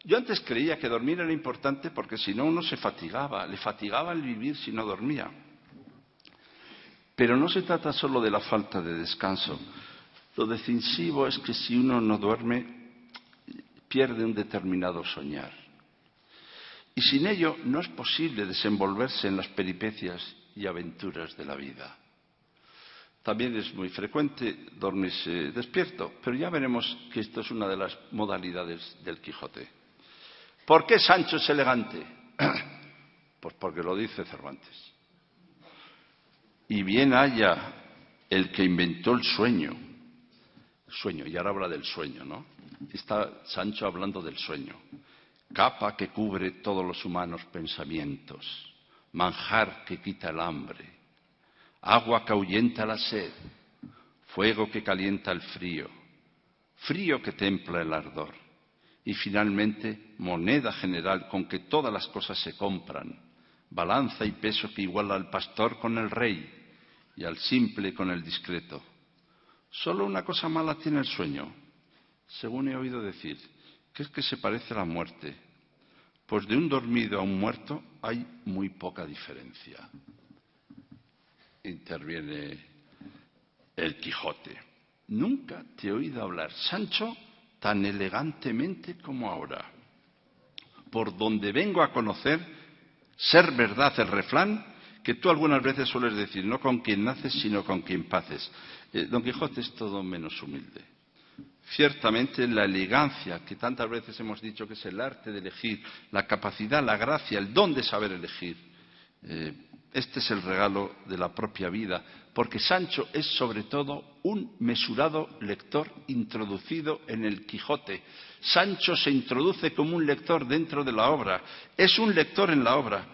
Yo antes creía que dormir era importante porque si no uno se fatigaba, le fatigaba el vivir si no dormía. Pero no se trata solo de la falta de descanso. Lo decisivo es que si uno no duerme, pierde un determinado soñar. Y sin ello no es posible desenvolverse en las peripecias y aventuras de la vida. También es muy frecuente dormirse despierto, pero ya veremos que esto es una de las modalidades del Quijote. ¿Por qué Sancho es elegante? Pues porque lo dice Cervantes. Y bien haya el que inventó el sueño, y ahora habla del sueño, ¿no? Está Sancho hablando del sueño. Capa que cubre todos los humanos pensamientos, manjar que quita el hambre, agua que ahuyenta la sed, fuego que calienta el frío, frío que templa el ardor, y finalmente moneda general con que todas las cosas se compran, balanza y peso que iguala al pastor con el rey y al simple con el discreto. Solo una cosa mala tiene el sueño, según he oído decir, que es que se parece a la muerte, pues de un dormido a un muerto hay muy poca diferencia. Interviene el Quijote. Nunca te he oído hablar, Sancho, tan elegantemente como ahora. Por donde vengo a conocer, ser verdad el refrán que tú algunas veces sueles decir, no con quien naces, sino con quien paces. Don Quijote es todo menos humilde. Ciertamente la elegancia, que tantas veces hemos dicho que es el arte de elegir, la capacidad, la gracia, el don de saber elegir, este es el regalo de la propia vida, porque Sancho es sobre todo un mesurado lector introducido en el Quijote. Sancho se introduce como un lector dentro de la obra, es un lector en la obra,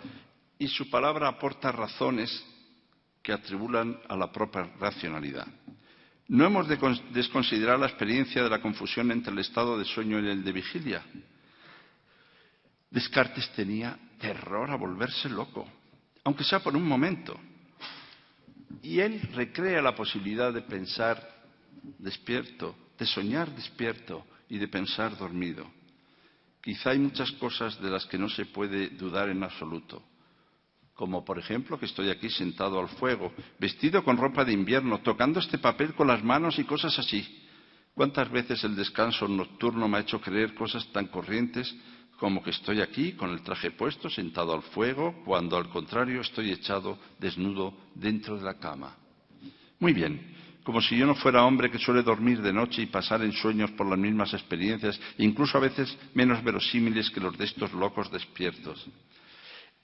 y su palabra aporta razones que atribulan a la propia racionalidad. No hemos de desconsiderar la experiencia de la confusión entre el estado de sueño y el de vigilia. Descartes tenía terror a volverse loco, aunque sea por un momento. Y él recrea la posibilidad de pensar despierto, de soñar despierto y de pensar dormido. Quizá hay muchas cosas de las que no se puede dudar en absoluto. Como por ejemplo que estoy aquí sentado al fuego, vestido con ropa de invierno, tocando este papel con las manos y cosas así. ¿Cuántas veces el descanso nocturno me ha hecho creer cosas tan corrientes como que estoy aquí con el traje puesto, sentado al fuego, cuando al contrario estoy echado desnudo dentro de la cama? Muy bien, como si yo no fuera hombre que suele dormir de noche y pasar en sueños por las mismas experiencias, incluso a veces menos verosímiles que los de estos locos despiertos.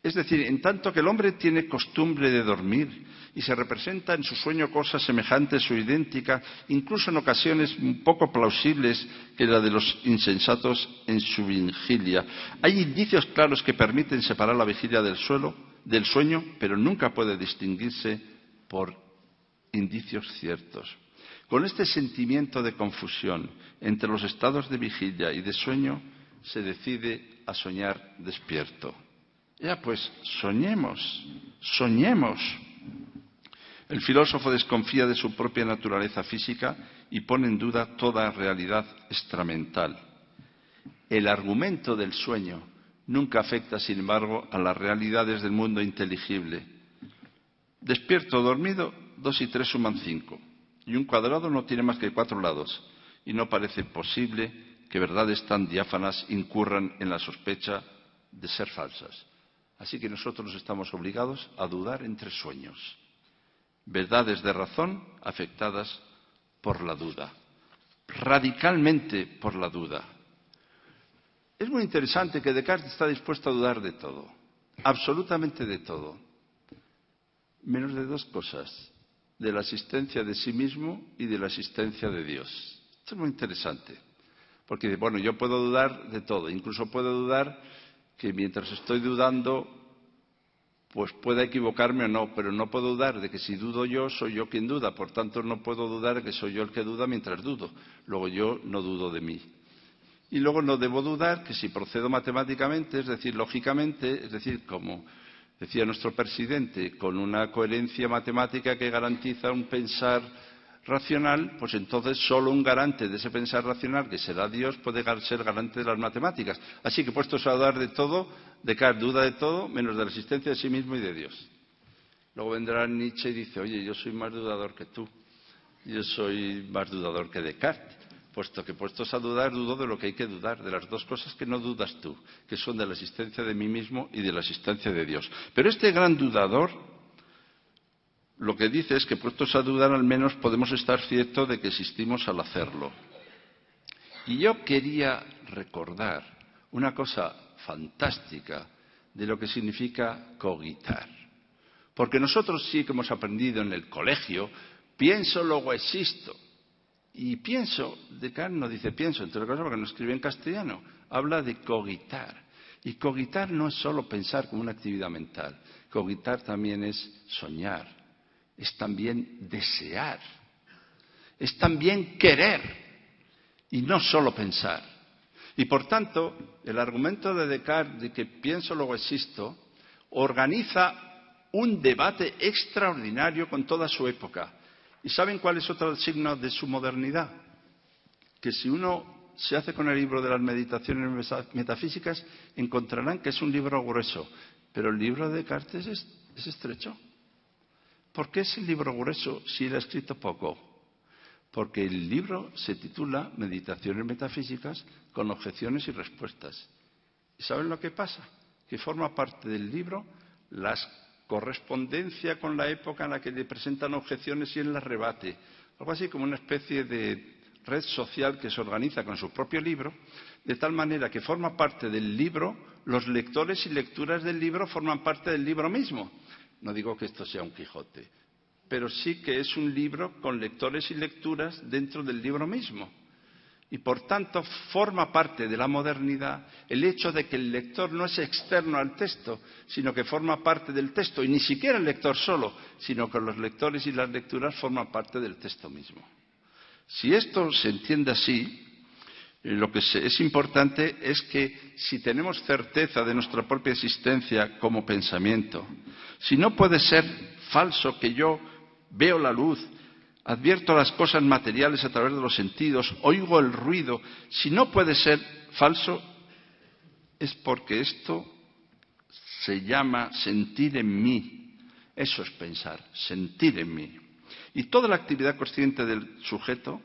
Es decir, en tanto que el hombre tiene costumbre de dormir y se representa en su sueño cosas semejantes o idénticas, incluso en ocasiones un poco plausibles que la de los insensatos en su vigilia. Hay indicios claros que permiten separar la vigilia del sueño, pero nunca puede distinguirse por indicios ciertos. Con este sentimiento de confusión entre los estados de vigilia y de sueño, se decide a soñar despierto. Ya pues, soñemos. El filósofo desconfía de su propia naturaleza física y pone en duda toda realidad extramental. El argumento del sueño nunca afecta, sin embargo, a las realidades del mundo inteligible. Despierto o dormido, 2 y 3 suman 5, y un cuadrado no tiene más que 4 lados, y no parece posible que verdades tan diáfanas incurran en la sospecha de ser falsas. Así que nosotros estamos obligados a dudar entre sueños, verdades de razón afectadas por la duda, radicalmente por la duda. Es muy interesante que Descartes está dispuesto a dudar de todo, absolutamente de todo, menos de 2 cosas, de la existencia de sí mismo y de la existencia de Dios. Esto es muy interesante, Porque dice, bueno, yo puedo dudar de todo, incluso puedo dudar que mientras estoy dudando, pues pueda equivocarme o no, pero no puedo dudar de que si dudo yo, soy yo quien duda, por tanto no puedo dudar de que soy yo el que duda mientras dudo. Luego yo no dudo de mí. Y luego no debo dudar que si procedo matemáticamente, es decir, lógicamente, es decir, como decía nuestro presidente, con una coherencia matemática que garantiza un pensar racional, pues entonces solo un garante de ese pensar racional, que será Dios, puede ser garante de las matemáticas. Así que puestos a dudar de todo, Descartes duda de todo, menos de la existencia de sí mismo y de Dios. Luego vendrá Nietzsche y dice, oye, yo soy más dudador que tú, yo soy más dudador que Descartes, puesto que puestos a dudar, dudo de lo que hay que dudar, de las dos cosas que no dudas tú, que son de la existencia de mí mismo y de la existencia de Dios. Pero este gran dudador lo que dice es que puestos a dudar al menos podemos estar ciertos de que existimos al hacerlo. Y yo quería recordar una cosa fantástica de lo que significa cogitar. Porque nosotros sí que hemos aprendido en el colegio, pienso, luego existo. Y pienso, Descartes no dice pienso, entre otras cosas porque no escribe en castellano, habla de cogitar. Y cogitar no es solo pensar como una actividad mental, cogitar también es soñar. Es también desear, es también querer y no solo pensar. Y por tanto, el argumento de Descartes de que pienso luego existo organiza un debate extraordinario con toda su época. ¿Y saben cuál es otro signo de su modernidad? Que si uno se hace con el libro de las meditaciones metafísicas, encontrarán que es un libro grueso, pero el libro de Descartes es estrecho. ¿Por qué es el libro grueso si él ha escrito poco? Porque el libro se titula Meditaciones metafísicas con objeciones y respuestas. ¿Y saben lo que pasa? Que forma parte del libro la correspondencia con la época en la que le presentan objeciones y él las rebate. Algo así como una especie de red social que se organiza con su propio libro, de tal manera que forma parte del libro, los lectores y lecturas del libro forman parte del libro mismo. No digo que esto sea un Quijote, pero sí que es un libro con lectores y lecturas dentro del libro mismo. Y por tanto forma parte de la modernidad el hecho de que el lector no es externo al texto, sino que forma parte del texto, y ni siquiera el lector solo, sino que los lectores y las lecturas forman parte del texto mismo. Si esto se entiende así, lo que es importante es que si tenemos certeza de nuestra propia existencia como pensamiento, si no puede ser falso que yo veo la luz, advierto las cosas materiales a través de los sentidos, oigo el ruido, si no puede ser falso, es porque esto se llama sentir en mí. Eso es pensar, sentir en mí. Y toda la actividad consciente del sujeto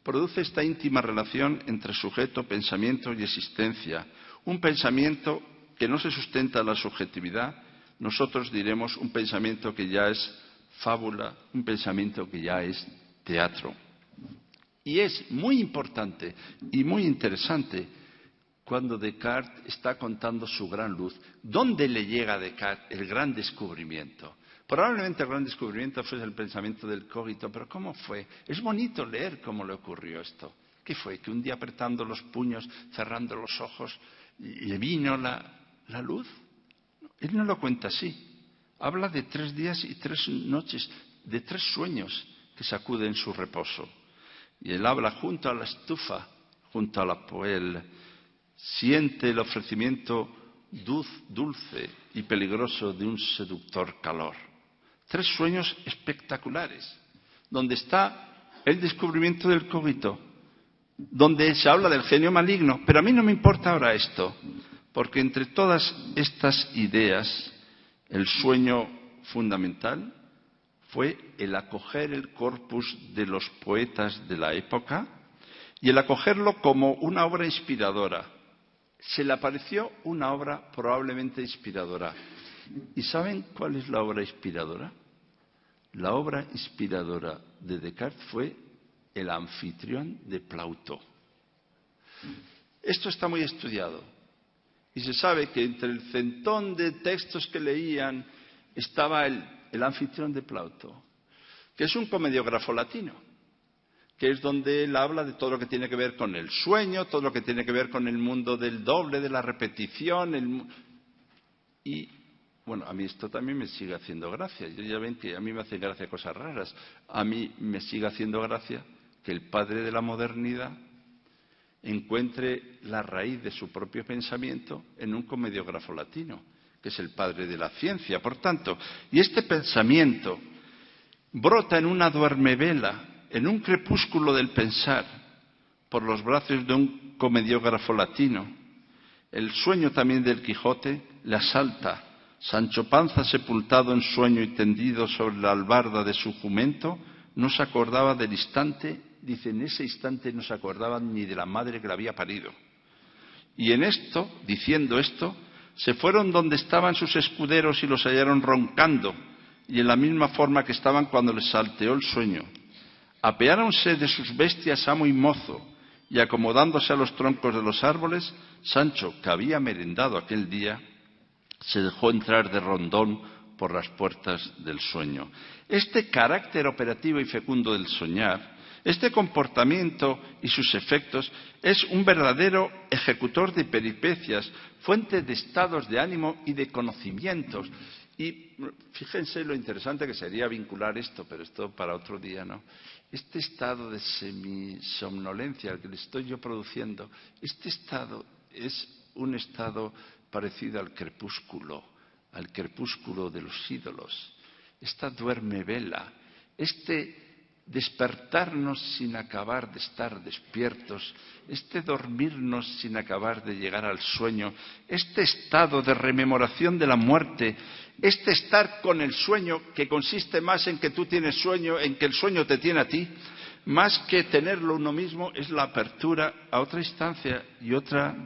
produce esta íntima relación entre sujeto, pensamiento y existencia. Un pensamiento que no se sustenta en la subjetividad, nosotros diremos un pensamiento que ya es fábula, un pensamiento que ya es teatro. Y es muy importante y muy interesante cuando Descartes está contando su gran luz. ¿Dónde le llega a Descartes el gran descubrimiento? Probablemente el gran descubrimiento fue el pensamiento del cogito, pero ¿cómo fue? Es bonito leer cómo le ocurrió esto. ¿Qué fue? Que un día apretando los puños, cerrando los ojos, le vino la luz. Él no lo cuenta así. Habla de 3 días y 3 noches, de 3 sueños que sacuden su reposo. Y él habla junto a la estufa, junto a la poêle, siente el ofrecimiento dulce y peligroso de un seductor calor. 3 sueños espectaculares, donde está el descubrimiento del cogito, donde se habla del genio maligno. Pero a mí no me importa ahora esto, porque entre todas estas ideas, el sueño fundamental fue el acoger el corpus de los poetas de la época y el acogerlo como una obra inspiradora. Se le apareció una obra probablemente inspiradora. ¿Y saben cuál es la obra inspiradora? La obra inspiradora de Descartes fue el Anfitrión de Plauto. Esto está muy estudiado y se sabe que entre el centón de textos que leían estaba el Anfitrión de Plauto, que es un comediógrafo latino. que es donde él habla de todo lo que tiene que ver con el sueño, todo lo que tiene que ver con el mundo del doble, de la repetición. Y, bueno, a mí esto también me sigue haciendo gracia. Yo ya ven que a mí me hacen gracia cosas raras. A mí me sigue haciendo gracia que el padre de la modernidad encuentre la raíz de su propio pensamiento en un comediógrafo latino, que es el padre de la ciencia. Por tanto, y este pensamiento brota en una duermevela, en un crepúsculo del pensar, por los brazos de un comediógrafo latino. El sueño también del Quijote le asalta. Sancho Panza, sepultado en sueño y tendido sobre la albarda de su jumento, no se acordaba del instante, dice, en ese instante no se acordaba ni de la madre que la había parido. Y en esto, diciendo esto, se fueron donde estaban sus escuderos y los hallaron roncando, y en la misma forma que estaban cuando les salteó el sueño. Apeáronse de sus bestias amo y mozo, y acomodándose a los troncos de los árboles, Sancho, que había merendado aquel día, se dejó entrar de rondón por las puertas del sueño. Este carácter operativo y fecundo del soñar, este comportamiento y sus efectos, es un verdadero ejecutor de peripecias, fuente de estados de ánimo y de conocimientos. Y fíjense lo interesante que sería vincular esto, pero esto para otro día, ¿no? Este estado de semisomnolencia que le estoy yo produciendo, este estado es un estado parecido al crepúsculo de los ídolos. Esta duermevela, este despertarnos sin acabar de estar despiertos, este dormirnos sin acabar de llegar al sueño, este estado de rememoración de la muerte, este estar con el sueño, que consiste más en que tú tienes sueño, en que el sueño te tiene a ti, más que tenerlo uno mismo, es la apertura a otra instancia y otra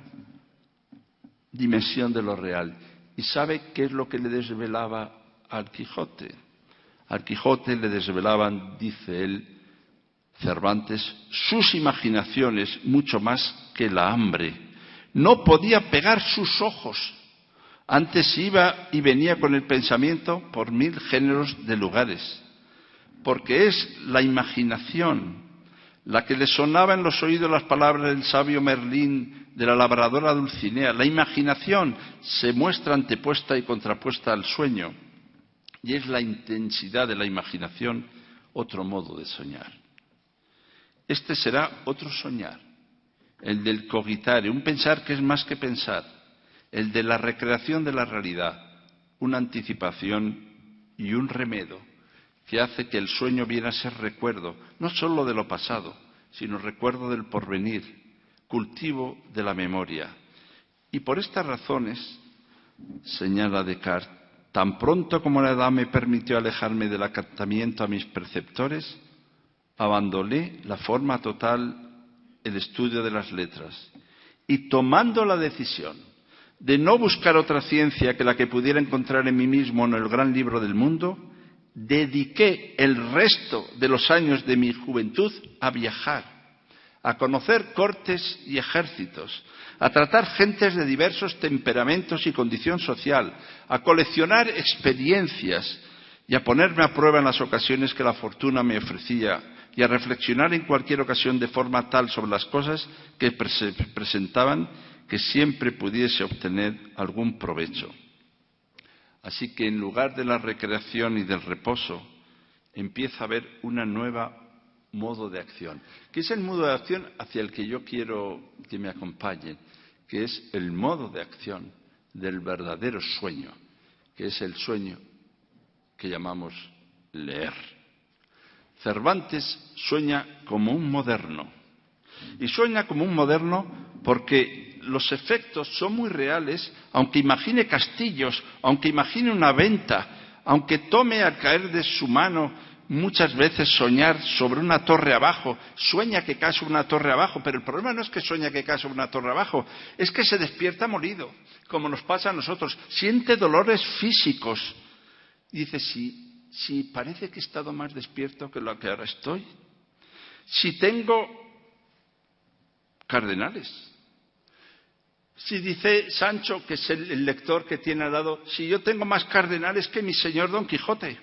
dimensión de lo real. ¿Y sabe qué es lo que le desvelaba al Quijote? Al Quijote le desvelaban, dice él, Cervantes, sus imaginaciones mucho más que la hambre. No podía pegar sus ojos. Antes iba y venía con el pensamiento por 1000 géneros de lugares. Porque es la imaginación la que le sonaba en los oídos las palabras del sabio Merlín, de la labradora Dulcinea. La imaginación se muestra antepuesta y contrapuesta al sueño. Y es la intensidad de la imaginación otro modo de soñar. Este será otro soñar, el del cogitare, un pensar que es más que pensar, el de la recreación de la realidad, una anticipación y un remedo que hace que el sueño viene a ser recuerdo, no solo de lo pasado, sino recuerdo del porvenir, cultivo de la memoria. Y por estas razones, señala Descartes, tan pronto como la edad me permitió alejarme del acatamiento a mis preceptores, abandoné la forma total, el estudio de las letras, y tomando la decisión de no buscar otra ciencia que la que pudiera encontrar en mí mismo en el gran libro del mundo, dediqué el resto de los años de mi juventud a viajar, a conocer cortes y ejércitos, a tratar gentes de diversos temperamentos y condición social, a coleccionar experiencias y a ponerme a prueba en las ocasiones que la fortuna me ofrecía y a reflexionar en cualquier ocasión de forma tal sobre las cosas que se presentaban que siempre pudiese obtener algún provecho. Así que en lugar de la recreación y del reposo, empieza a haber una nueva modo de acción, que es el modo de acción hacia el que yo quiero que me acompañen, que es el modo de acción del verdadero sueño, que es el sueño que llamamos leer. Cervantes sueña como un moderno, y sueña como un moderno porque los efectos son muy reales, aunque imagine castillos, aunque imagine una venta, aunque tome a caer de su mano muchas veces soñar sobre una torre abajo, sueña que cae sobre una torre abajo, pero el problema no es que sueña que cae sobre una torre abajo, es que se despierta molido, como nos pasa a nosotros, siente dolores físicos. Y dice, si parece que he estado más despierto que lo que ahora estoy, si tengo cardenales, si dice Sancho, que es el lector que tiene al lado, si yo tengo más cardenales que mi señor Don Quijote,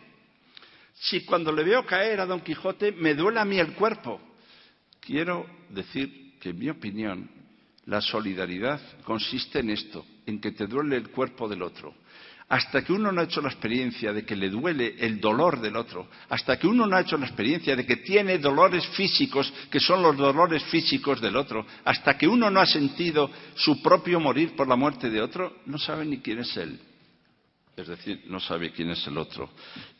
si cuando le veo caer a Don Quijote me duele a mí el cuerpo, quiero decir que, en mi opinión, la solidaridad consiste en esto, en que te duele el cuerpo del otro. Hasta que uno no ha hecho la experiencia de que le duele el dolor del otro, hasta que uno no ha hecho la experiencia de que tiene dolores físicos, que son los dolores físicos del otro, hasta que uno no ha sentido su propio morir por la muerte de otro, no sabe ni quién es él. Es decir, no sabe quién es el otro.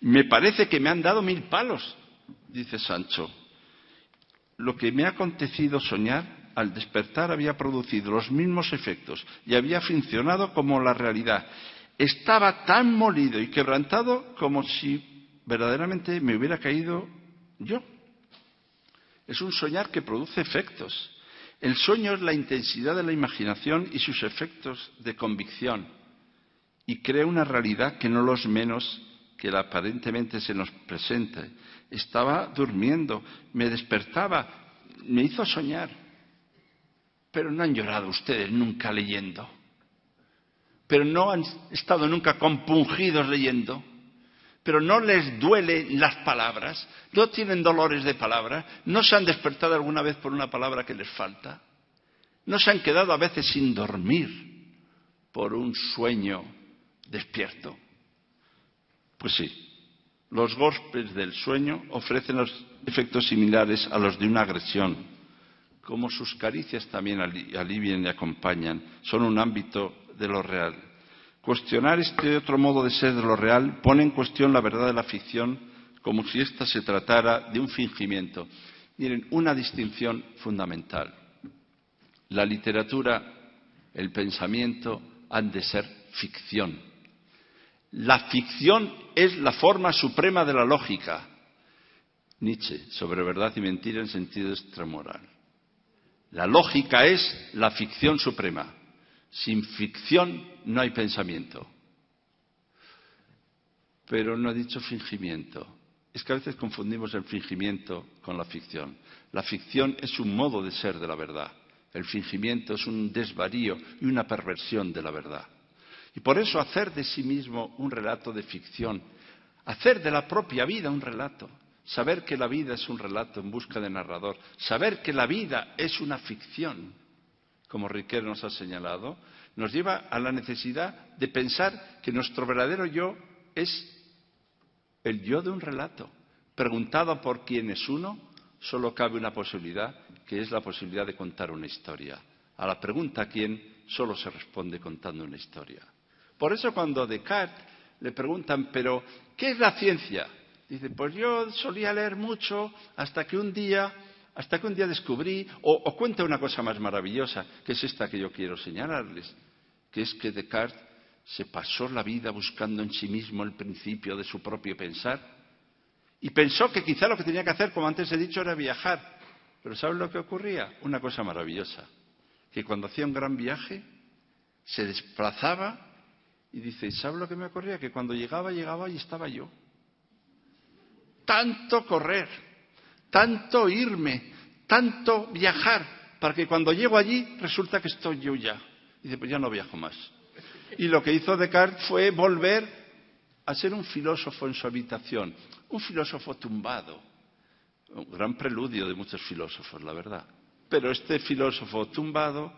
Me parece que me han dado 1000 palos, dice Sancho. Lo que me ha acontecido soñar, al despertar había producido los mismos efectos y había funcionado como la realidad. Estaba tan molido y quebrantado como si verdaderamente me hubiera caído yo. Es un soñar que produce efectos. El sueño es la intensidad de la imaginación y sus efectos de convicción. Y crea una realidad que no lo es menos que la aparentemente se nos presenta. Estaba durmiendo, me despertaba, me hizo soñar. Pero no han llorado ustedes nunca leyendo. Pero no han estado nunca compungidos leyendo. Pero no les duelen las palabras. No tienen dolores de palabra. No se han despertado alguna vez por una palabra que les falta. No se han quedado a veces sin dormir por un sueño despierto. Pues sí, los golpes del sueño ofrecen los efectos similares a los de una agresión. Como sus caricias también alivian y acompañan, son un ámbito de lo real. Cuestionar este otro modo de ser de lo real pone en cuestión la verdad de la ficción como si ésta se tratara de un fingimiento. Miren, una distinción fundamental. La literatura, el pensamiento han de ser ficción. La ficción es la forma suprema de la lógica. Nietzsche, sobre verdad y mentira en sentido extramoral. La lógica es la ficción suprema. Sin ficción no hay pensamiento. Pero no he dicho fingimiento. Es que a veces confundimos el fingimiento con la ficción. La ficción es un modo de ser de la verdad. El fingimiento es un desvarío y una perversión de la verdad. Y por eso hacer de sí mismo un relato de ficción, hacer de la propia vida un relato, saber que la vida es un relato en busca de narrador, saber que la vida es una ficción, como Riquet nos ha señalado, nos lleva a la necesidad de pensar que nuestro verdadero yo es el yo de un relato. Preguntado por quién es uno, solo cabe una posibilidad, que es la posibilidad de contar una historia. A la pregunta ¿quién? Solo se responde contando una historia. Por eso cuando a Descartes le preguntan, ¿pero qué es la ciencia? Dice, pues yo solía leer mucho hasta que un día descubrí, o cuenta una cosa más maravillosa, que es esta que yo quiero señalarles, que es que Descartes se pasó la vida buscando en sí mismo el principio de su propio pensar y pensó que quizá lo que tenía que hacer, como antes he dicho, era viajar. Pero ¿sabes lo que ocurría? Una cosa maravillosa, que cuando hacía un gran viaje se desplazaba y dice, ¿sabes lo que me ocurría? Que cuando llegaba y estaba yo. Tanto correr, tanto irme, tanto viajar, para que cuando llego allí resulta que estoy yo ya. Dice, pues ya no viajo más. Y lo que hizo Descartes fue volver a ser un filósofo en su habitación, un filósofo tumbado, un gran preludio de muchos filósofos, la verdad. Pero este filósofo tumbado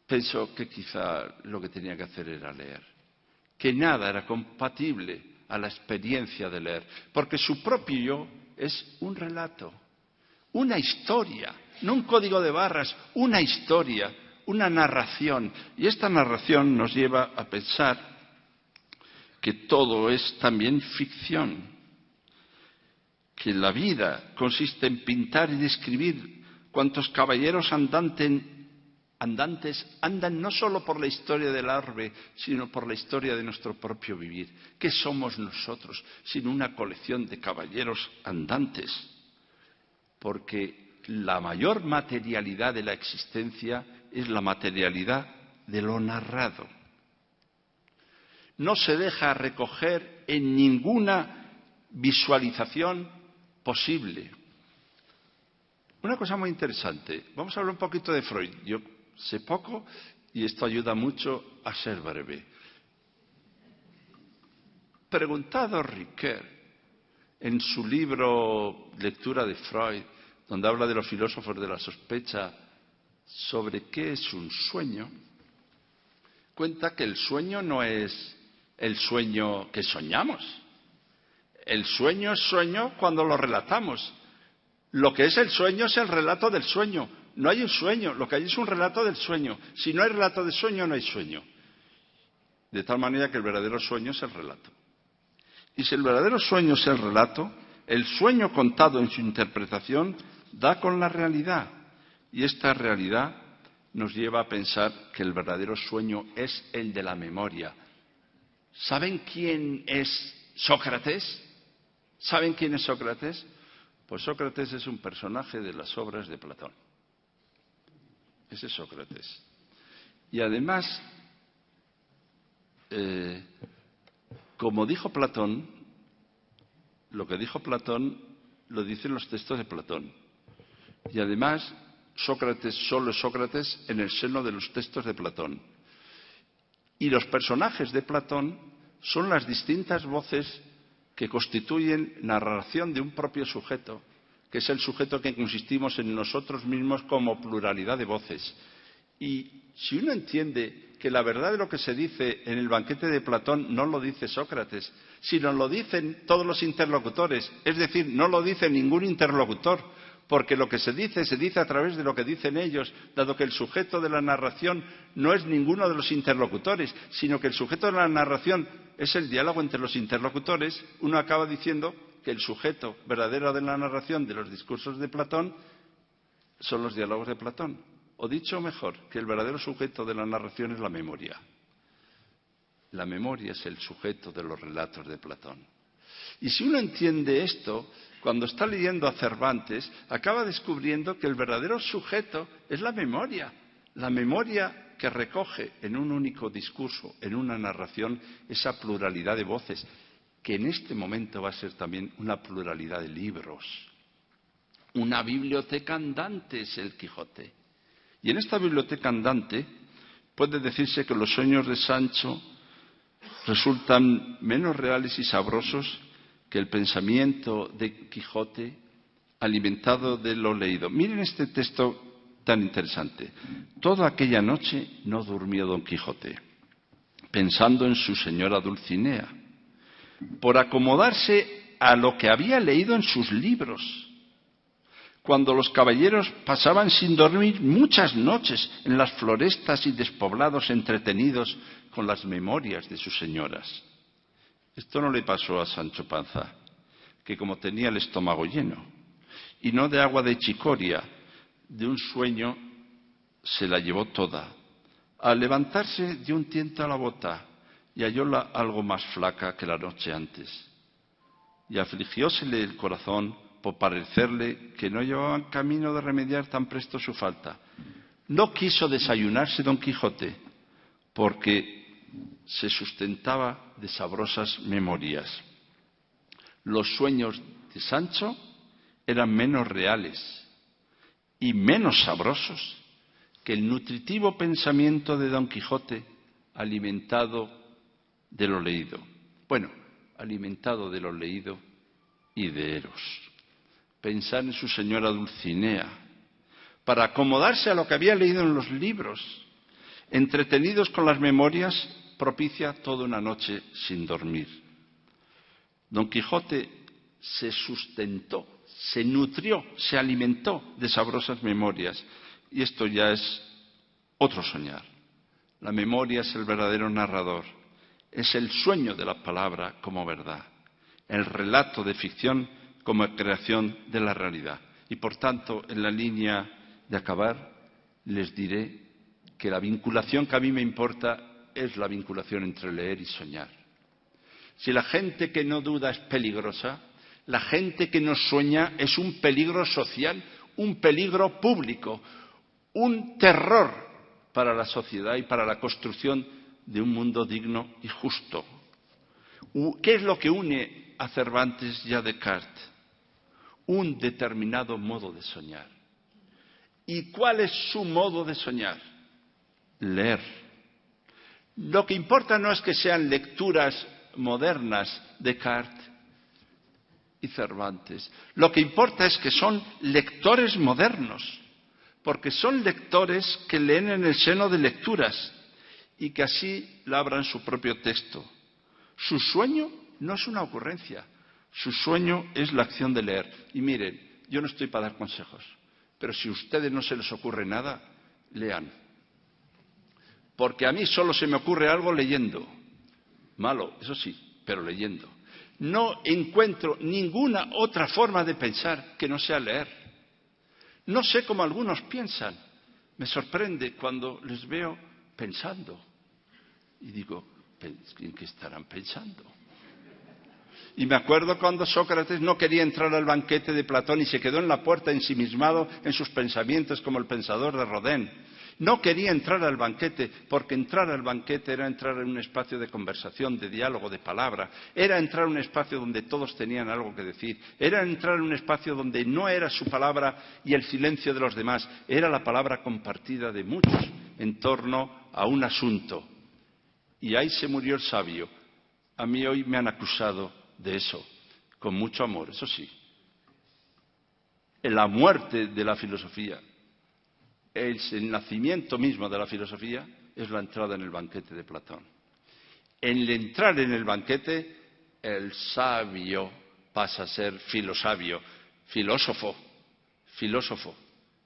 pensó que quizá lo que tenía que hacer era leer, que nada era compatible a la experiencia de leer, porque su propio yo es un relato, una historia, no un código de barras, una historia, una narración. Y esta narración nos lleva a pensar que todo es también ficción, que la vida consiste en pintar y describir cuantos caballeros andantes andan no solo por la historia del orbe, sino por la historia de nuestro propio vivir. ¿Qué somos nosotros sino una colección de caballeros andantes? Porque la mayor materialidad de la existencia es la materialidad de lo narrado. No se deja recoger en ninguna visualización posible. Una cosa muy interesante, vamos a hablar un poquito de Freud. Yo sé poco y esto ayuda mucho a ser breve. Preguntado Riquet en su libro Lectura de Freud, donde habla de los filósofos de la sospecha sobre qué es un sueño, cuenta que el sueño no es el sueño que soñamos. El sueño es sueño cuando lo relatamos. Lo que es el sueño es el relato del sueño. No hay un sueño, lo que hay es un relato del sueño. Si no hay relato del sueño, no hay sueño. De tal manera que el verdadero sueño es el relato. Y si el verdadero sueño es el relato, el sueño contado en su interpretación da con la realidad. Y esta realidad nos lleva a pensar que el verdadero sueño es el de la memoria. ¿Saben quién es Sócrates? ¿Saben quién es Sócrates? Pues Sócrates es un personaje de las obras de Platón. Ese es Sócrates. Y además, como dijo Platón, lo que dijo Platón lo dicen los textos de Platón. Y además, Sócrates solo es Sócrates en el seno de los textos de Platón. Y los personajes de Platón son las distintas voces que constituyen narración de un propio sujeto, que es el sujeto que consistimos en nosotros mismos como pluralidad de voces. Y si uno entiende que la verdad de lo que se dice en el banquete de Platón no lo dice Sócrates, sino lo dicen todos los interlocutores, es decir, no lo dice ningún interlocutor, porque lo que se dice a través de lo que dicen ellos, dado que el sujeto de la narración no es ninguno de los interlocutores, sino que el sujeto de la narración es el diálogo entre los interlocutores, uno acaba diciendo que el sujeto verdadero de la narración de los discursos de Platón son los diálogos de Platón. O dicho mejor, que el verdadero sujeto de la narración es la memoria. La memoria es el sujeto de los relatos de Platón. Y si uno entiende esto, cuando está leyendo a Cervantes, acaba descubriendo que el verdadero sujeto es la memoria que recoge en un único discurso, en una narración, esa pluralidad de voces, que en este momento va a ser también una pluralidad de libros. Una biblioteca andante es el Quijote. Y en esta biblioteca andante puede decirse que los sueños de Sancho resultan menos reales y sabrosos que el pensamiento de Quijote alimentado de lo leído. Miren este texto tan interesante. Toda aquella noche no durmió Don Quijote, pensando en su señora Dulcinea, por acomodarse a lo que había leído en sus libros, cuando los caballeros pasaban sin dormir muchas noches en las florestas y despoblados entretenidos con las memorias de sus señoras. Esto no le pasó a Sancho Panza, que como tenía el estómago lleno, y no de agua de chicoria, de un sueño se la llevó toda. Al levantarse dio un tiento a la bota y hallóla algo más flaca que la noche antes. Y afligiósele el corazón por parecerle que no llevaban camino de remediar tan presto su falta. No quiso desayunarse Don Quijote, porque se sustentaba de sabrosas memorias. Los sueños de Sancho eran menos reales y menos sabrosos que el nutritivo pensamiento de Don Quijote alimentado de lo leído. Bueno, alimentado de lo leído y de Eros. Pensar en su señora Dulcinea, para acomodarse a lo que había leído en los libros, entretenidos con las memorias, propicia toda una noche sin dormir. Don Quijote se sustentó, se nutrió, se alimentó de sabrosas memorias. Y esto ya es otro soñar. La memoria es el verdadero narrador, es el sueño de la palabra como verdad, el relato de ficción como creación de la realidad. Y por tanto, en la línea de acabar, les diré que la vinculación que a mí me importa es la vinculación entre leer y soñar. Si la gente que no duda es peligrosa, la gente que no sueña es un peligro social, un peligro público, un terror para la sociedad y para la construcción de un mundo digno y justo. ¿Qué es lo que une a Cervantes y a Descartes? Un determinado modo de soñar. ¿Y cuál es su modo de soñar? Leer. Lo que importa no es que sean lecturas modernas. Descartes y Cervantes. Lo que importa es que son lectores modernos, porque son lectores que leen en el seno de lecturas y que así labran su propio texto. Su sueño no es una ocurrencia, su sueño es la acción de leer. Y miren, yo no estoy para dar consejos, pero si a ustedes no se les ocurre nada, lean. Porque a mí solo se me ocurre algo leyendo. Malo, eso sí, pero leyendo. No encuentro ninguna otra forma de pensar que no sea leer. No sé cómo algunos piensan. Me sorprende cuando les veo pensando. Y digo, ¿en qué estarán pensando? Y me acuerdo cuando Sócrates no quería entrar al banquete de Platón y se quedó en la puerta ensimismado en sus pensamientos como el pensador de Rodin. No quería entrar al banquete porque entrar al banquete era entrar en un espacio de conversación, de diálogo, de palabra. Era entrar en un espacio donde todos tenían algo que decir. Era entrar en un espacio donde no era su palabra y el silencio de los demás. Era la palabra compartida de muchos en torno a un asunto. Y ahí se murió el sabio. A mí hoy me han acusado de eso, con mucho amor, eso sí. En la muerte de la filosofía, el nacimiento mismo de la filosofía es la entrada en el banquete de Platón. En el entrar en el banquete, el sabio pasa a ser filosabio, filósofo.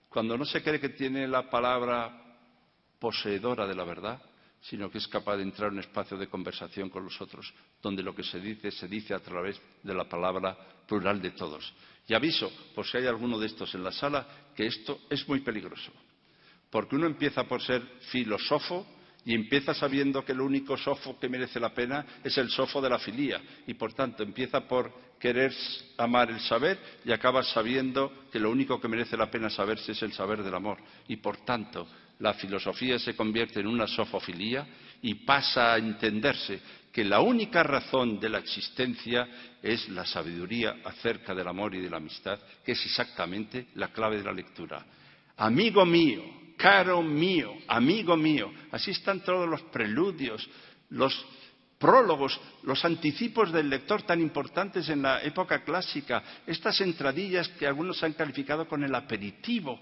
Cuando no se cree que tiene la palabra poseedora de la verdad, sino que es capaz de entrar en un espacio de conversación con los otros, donde lo que se dice a través de la palabra plural de todos. Y aviso, por si hay alguno de estos en la sala, que esto es muy peligroso. Porque uno empieza por ser filósofo y empieza sabiendo que el único sofo que merece la pena es el sofo de la filía. Y por tanto empieza por querer amar el saber y acaba sabiendo que lo único que merece la pena saberse es el saber del amor. Y por tanto la filosofía se convierte en una sofofilía y pasa a entenderse que la única razón de la existencia es la sabiduría acerca del amor y de la amistad, que es exactamente la clave de la lectura. Amigo mío, caro mío, amigo mío. Así están todos los preludios, los prólogos, los anticipos del lector tan importantes en la época clásica, estas entradillas que algunos han calificado con el aperitivo,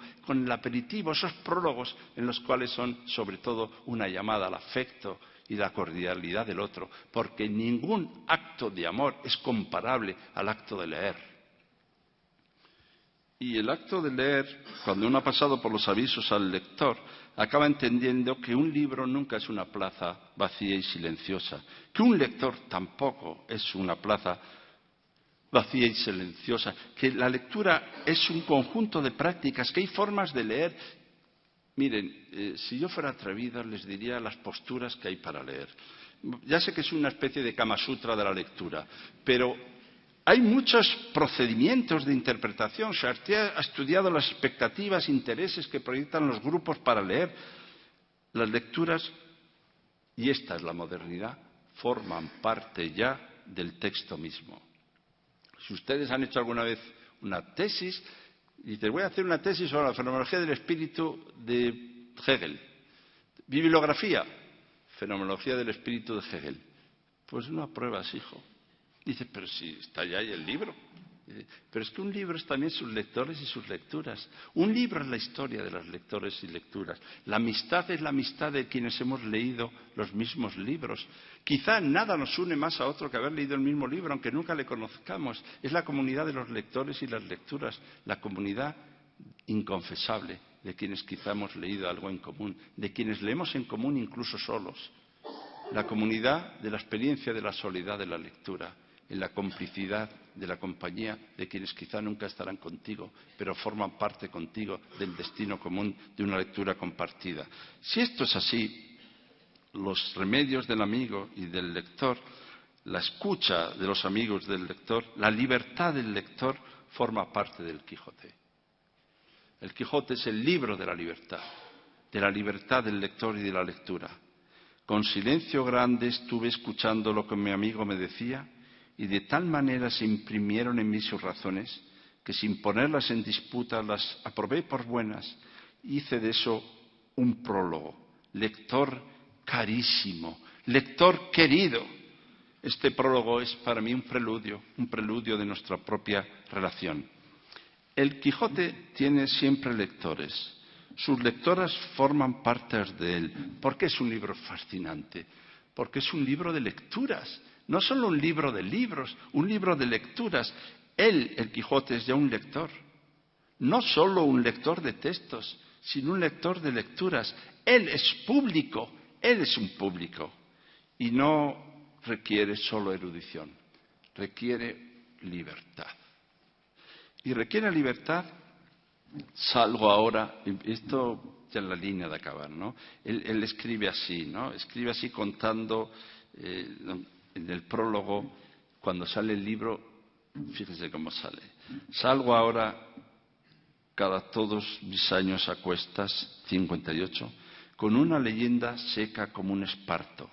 esos prólogos en los cuales son sobre todo una llamada al afecto y la cordialidad del otro, porque ningún acto de amor es comparable al acto de leer. Y el acto de leer, cuando uno ha pasado por los avisos al lector, acaba entendiendo que un libro nunca es una plaza vacía y silenciosa, que un lector tampoco es una plaza vacía y silenciosa, que la lectura es un conjunto de prácticas, que hay formas de leer. Miren, si yo fuera atrevido les diría las posturas que hay para leer. Ya sé que es una especie de Kama Sutra de la lectura, pero hay muchos procedimientos de interpretación. Chartier ha estudiado las expectativas, intereses que proyectan los grupos para leer. Las lecturas, y esta es la modernidad, forman parte ya del texto mismo. Si ustedes han hecho alguna vez una tesis, y te voy a hacer una tesis sobre la fenomenología del espíritu de Hegel. Bibliografía, fenomenología del espíritu de Hegel. Pues no apruebas, hijo. Dice, pero si está ya ahí el libro. Dice, pero es que un libro es también sus lectores y sus lecturas. Un libro es la historia de los lectores y lecturas. La amistad es la amistad de quienes hemos leído los mismos libros. Quizá nada nos une más a otro que haber leído el mismo libro, aunque nunca le conozcamos. Es la comunidad de los lectores y las lecturas, la comunidad inconfesable de quienes quizá hemos leído algo en común, de quienes leemos en común incluso solos. La comunidad de la experiencia de la soledad de la lectura, en la complicidad de la compañía de quienes quizá nunca estarán contigo, pero forman parte contigo del destino común de una lectura compartida. Si esto es así, los remedios del amigo y del lector, la escucha de los amigos del lector, la libertad del lector forma parte del Quijote. El Quijote es el libro de la libertad del lector y de la lectura. Con silencio grande estuve escuchando lo que mi amigo me decía, y de tal manera se imprimieron en mí sus razones, que sin ponerlas en disputa las aprobé por buenas. Hice de eso un prólogo. Lector carísimo, lector querido, Este prólogo es para mí un preludio de nuestra propia relación. El Quijote tiene siempre lectores. Sus lectoras forman parte de él. ¿Por qué es un libro fascinante? Porque es un libro de lecturas. No solo un libro de libros, un libro de lecturas. Él, el Quijote, es ya un lector. No solo un lector de textos, sino un lector de lecturas. Él es público, él es un público. Y no requiere solo erudición, requiere libertad. Y requiere libertad, salgo ahora, esto ya en la línea de acabar, ¿no? Él escribe así, ¿no? Escribe así contando en el prólogo, cuando sale el libro, fíjese cómo sale. Salgo ahora cada todos mis años a cuestas, 58, con una leyenda seca como un esparto,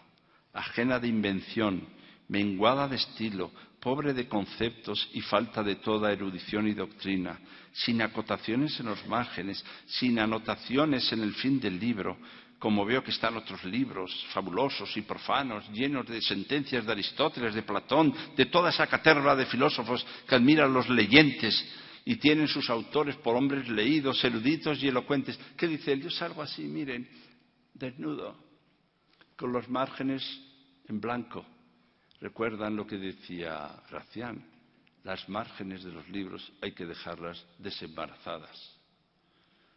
ajena de invención, menguada de estilo, pobre de conceptos y falta de toda erudición y doctrina, sin acotaciones en los márgenes, sin anotaciones en el fin del libro, como veo que están otros libros fabulosos y profanos, llenos de sentencias de Aristóteles, de Platón, de toda esa caterva de filósofos que admiran los leyentes y tienen sus autores por hombres leídos, eruditos y elocuentes. ¿Qué dice él? Yo salgo así, miren, desnudo, con los márgenes en blanco. ¿Recuerdan lo que decía Gracián? Las márgenes de los libros hay que dejarlas desembarazadas.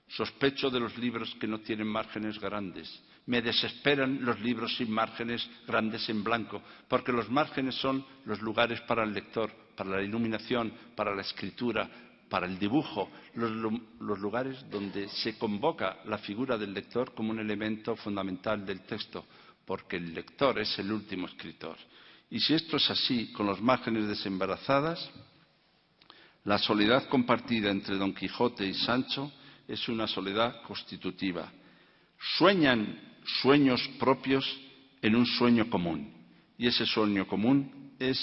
Sospecho de los libros que no tienen márgenes grandes. Me desesperan los libros sin márgenes grandes en blanco, porque los márgenes son los lugares para el lector, para la iluminación, para la escritura, para el dibujo, los lugares donde se convoca la figura del lector como un elemento fundamental del texto, porque el lector es el último escritor. Y si esto es así, con los márgenes desembarazadas, la soledad compartida entre Don Quijote y Sancho es una soledad constitutiva. Sueñan sueños propios en un sueño común, y ese sueño común es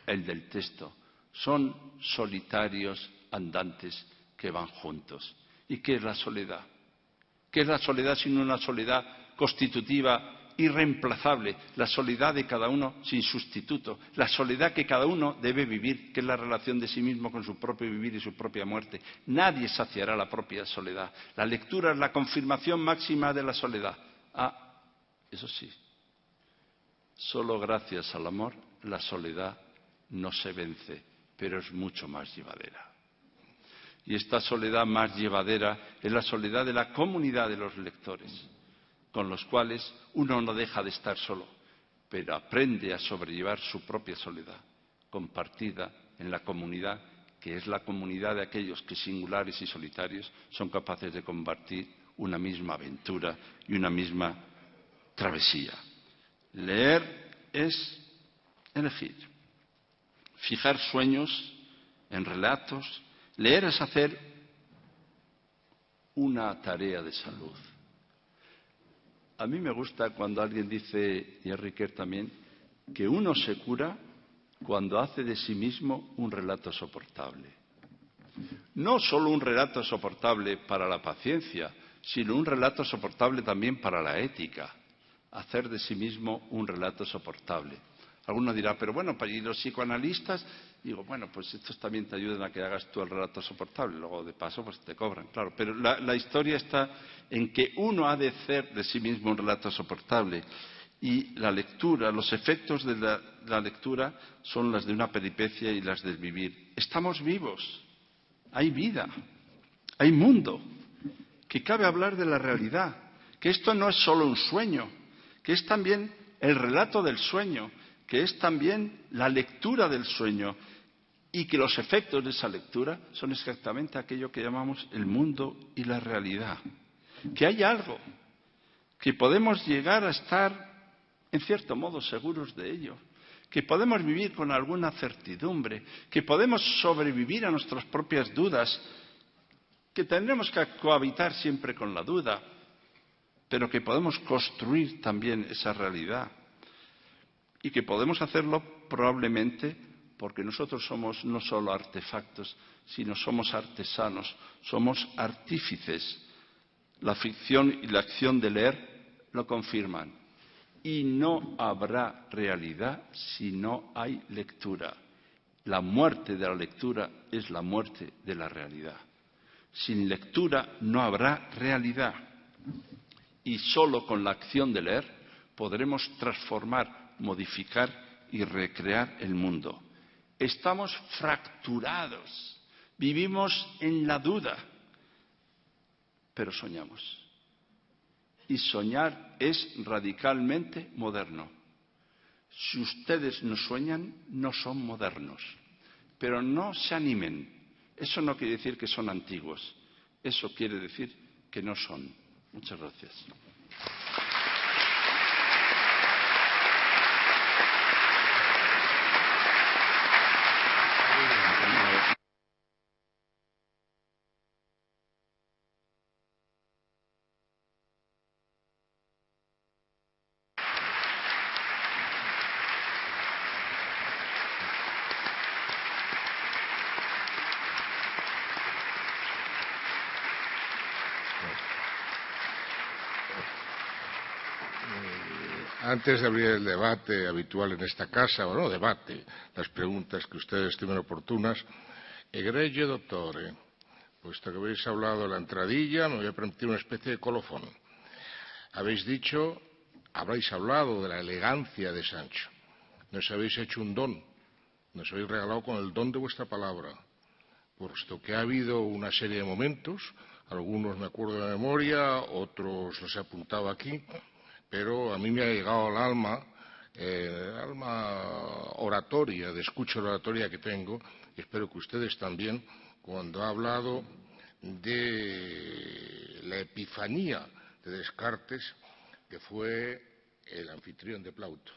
el del texto. Son solitarios andantes que van juntos. ¿Y qué es la soledad? ¿Qué es la soledad sino una soledad constitutiva irreemplazable, la soledad de cada uno sin sustituto, la soledad que cada uno debe vivir, que es la relación de sí mismo con su propio vivir y su propia muerte? Nadie saciará la propia soledad. La lectura es la confirmación máxima de la soledad. Eso sí, solo gracias al amor la soledad no se vence, pero es mucho más llevadera. Y esta soledad más llevadera es la soledad de la comunidad de los lectores, con los cuales uno no deja de estar solo, pero aprende a sobrellevar su propia soledad, compartida en la comunidad, que es la comunidad de aquellos que, singulares y solitarios, son capaces de compartir una misma aventura y una misma travesía. Leer es elegir, fijar sueños en relatos. Leer es hacer una tarea de salud. A mí me gusta cuando alguien dice, y Enrique también, que uno se cura cuando hace de sí mismo un relato soportable. No solo un relato soportable para la paciencia, sino un relato soportable también para la ética. Hacer de sí mismo un relato soportable. Alguno dirá, pero bueno, ¿y los psicoanalistas? Digo, bueno, pues estos también te ayudan a que hagas tú el relato soportable. Luego, de paso, pues te cobran, claro. Pero la historia está en que uno ha de hacer de sí mismo un relato soportable. Y la lectura, los efectos de la lectura son las de una peripecia y las del vivir. Estamos vivos, hay vida, hay mundo, que cabe hablar de la realidad, que esto no es solo un sueño, que es también el relato del sueño, que es también la lectura del sueño, y que los efectos de esa lectura son exactamente aquello que llamamos el mundo y la realidad. Que hay algo, que podemos llegar a estar en cierto modo seguros de ello, que podemos vivir con alguna certidumbre, que podemos sobrevivir a nuestras propias dudas, que tendremos que cohabitar siempre con la duda, pero que podemos construir también esa realidad y que podemos hacerlo probablemente porque nosotros somos no solo artefactos, sino somos artesanos, somos artífices. La ficción y la acción de leer lo confirman. y no habrá realidad si no hay lectura. La muerte de la lectura es la muerte de la realidad. Sin lectura no habrá realidad. Y solo con la acción de leer podremos transformar, modificar y recrear el mundo. Estamos fracturados, vivimos en la duda, pero soñamos. Y soñar es radicalmente moderno. Si ustedes no sueñan, no son modernos. Pero no se animen. Eso no quiere decir que son antiguos. Eso quiere decir que no son. Muchas gracias. Antes de abrir el debate habitual en esta casa, o no debate, las preguntas que ustedes estimen oportunas, egregio dottore, puesto que habéis hablado de la entradilla, me voy a permitir una especie de colofón. Habéis dicho, habréis hablado de la elegancia de Sancho. Nos habéis hecho un don, nos habéis regalado con el don de vuestra palabra, puesto que ha habido una serie de momentos, algunos me acuerdo de memoria, otros los he apuntado aquí, pero a mí me ha llegado al alma oratoria, de escucha oratoria que tengo, y espero que ustedes también, cuando ha hablado de la epifanía de Descartes, que fue el anfitrión de Plauto.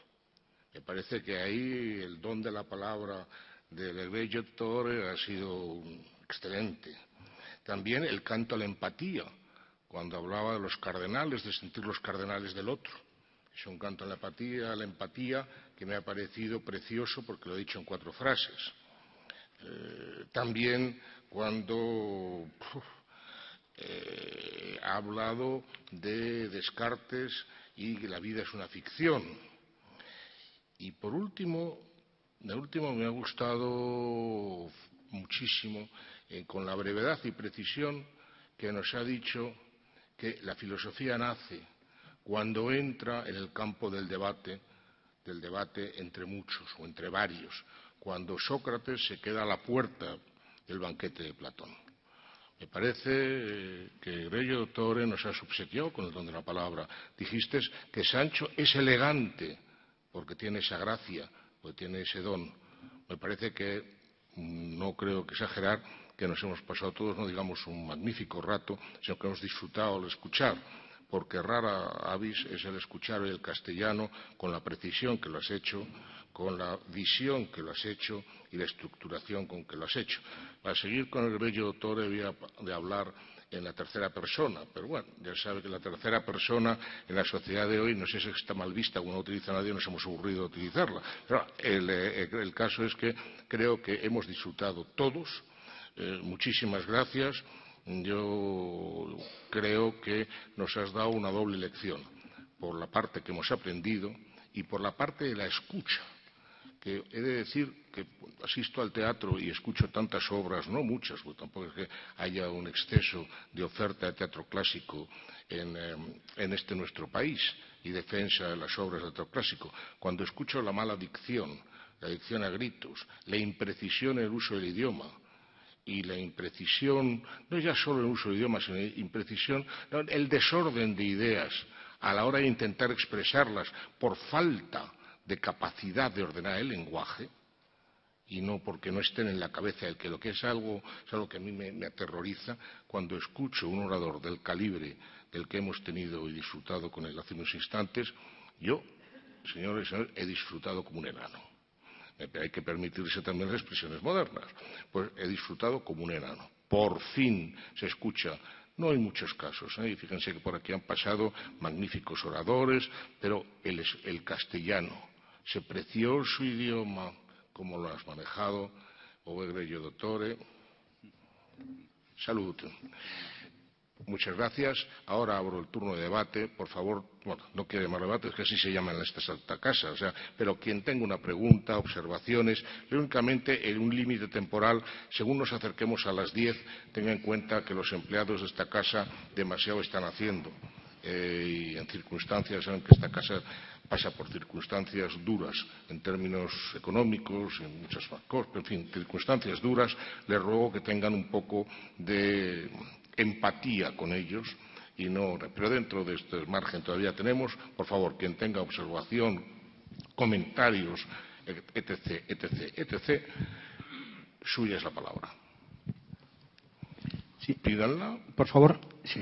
Me parece que ahí el don de la palabra del egregio dottore ha sido excelente. También el canto a la empatía, cuando hablaba de los cardenales, de sentir los cardenales del otro. Es un canto a la empatía que me ha parecido precioso porque lo he dicho en 4 frases. También cuando ha hablado de Descartes y que la vida es una ficción. Y por último, me ha gustado muchísimo, con la brevedad y precisión que nos ha dicho que la filosofía nace cuando entra en el campo del debate entre muchos o entre varios, cuando Sócrates se queda a la puerta del banquete de Platón. Me parece que egregio dottore nos has obsequiado con el don de la palabra. Dijiste que Sancho es elegante porque tiene esa gracia, porque tiene ese don. Me parece que, no creo que exagerar, que nos hemos pasado todos, no digamos un magnífico rato, sino que hemos disfrutado al escuchar, porque rara avis es el escuchar el castellano con la precisión que lo has hecho, con la visión que lo has hecho y la estructuración con que lo has hecho. Para seguir con el egregio dottore había de hablar en la tercera persona, pero bueno, ya sabe que la tercera persona en la sociedad de hoy no sé si está mal vista, como no utiliza nadie, nos hemos aburrido de utilizarla. Pero el caso es que creo que hemos disfrutado todos. Muchísimas gracias. Yo creo que nos has dado una doble lección, por la parte que hemos aprendido y por la parte de la escucha, que he de decir que asisto al teatro y escucho tantas obras, no muchas, porque tampoco es que haya un exceso de oferta de teatro clásico en este nuestro país y defensa de las obras de teatro clásico. Cuando escucho la mala dicción, la dicción a gritos, la imprecisión en el uso del idioma, y la imprecisión, no ya solo en el uso del idioma, sino imprecisión, el desorden de ideas a la hora de intentar expresarlas por falta de capacidad de ordenar el lenguaje, y no porque no estén en la cabeza del que lo que es algo que a mí me aterroriza cuando escucho un orador del calibre del que hemos tenido y disfrutado con él hace unos instantes. Yo, señores, he disfrutado como un enano. Hay que permitirse también las expresiones modernas. Pues he disfrutado como un enano. Por fin se escucha. No hay muchos casos, y fíjense que por aquí han pasado magníficos oradores, pero el castellano, ese precioso idioma, como lo has manejado, o egregio dottore, salud. Muchas gracias. Ahora abro el turno de debate. Por favor, bueno, no quiere más debate, es que así se llama en esta Santa Casa. O sea, pero quien tenga una pregunta, observaciones, únicamente en un límite temporal, según nos acerquemos a las 10, tenga en cuenta que los empleados de esta casa demasiado están haciendo. Y en circunstancias, saben que esta casa pasa por circunstancias duras en términos económicos, en muchas cosas, en fin, circunstancias duras. Les ruego que tengan un poco de empatía con ellos y no, pero dentro de este margen todavía tenemos, por favor, quien tenga observación, comentarios, etc., etc., etc., suya es la palabra. Sí. Pídanla. Por favor. Sí.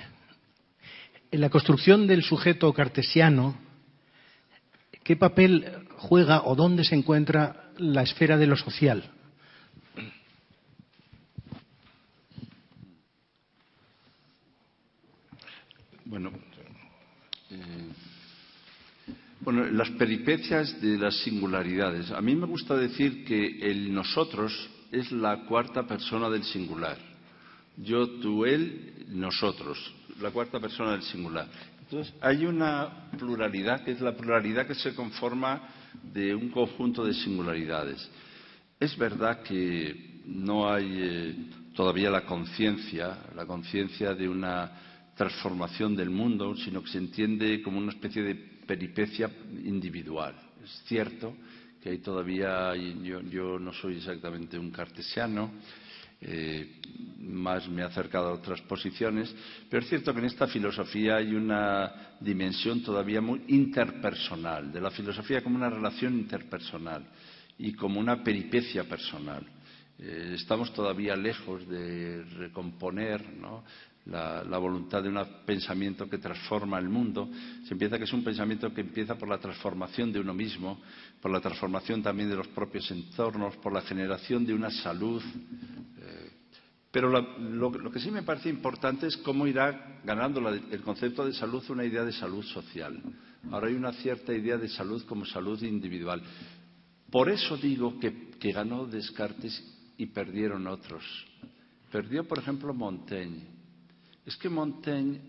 En la construcción del sujeto cartesiano, ¿qué papel juega o dónde se encuentra la esfera de lo social? Bueno, las peripecias de las singularidades. A mí me gusta decir que el nosotros es la cuarta persona del singular. Yo, tú, él, nosotros, la cuarta persona del singular. Entonces, hay una pluralidad, que es la pluralidad que se conforma de un conjunto de singularidades. Es verdad que no hay todavía la conciencia de una transformación del mundo, sino que se entiende como una especie de peripecia individual. Es cierto que hay todavía, yo no soy exactamente un cartesiano, más me he acercado a otras posiciones, pero es cierto que en esta filosofía hay una dimensión todavía muy interpersonal, de la filosofía como una relación interpersonal y como una peripecia personal. Estamos todavía lejos de recomponer, ¿no?, la voluntad de un pensamiento que transforma el mundo. Se empieza que es un pensamiento que empieza por la transformación de uno mismo, por la transformación también de los propios entornos, por la generación de una salud. Pero lo que sí me parece importante es cómo irá ganando el concepto de salud una idea de salud social. Ahora hay una cierta idea de salud como salud individual. Por eso digo que ganó Descartes y perdieron otros. Perdió, por ejemplo, Montaigne. Es que Montaigne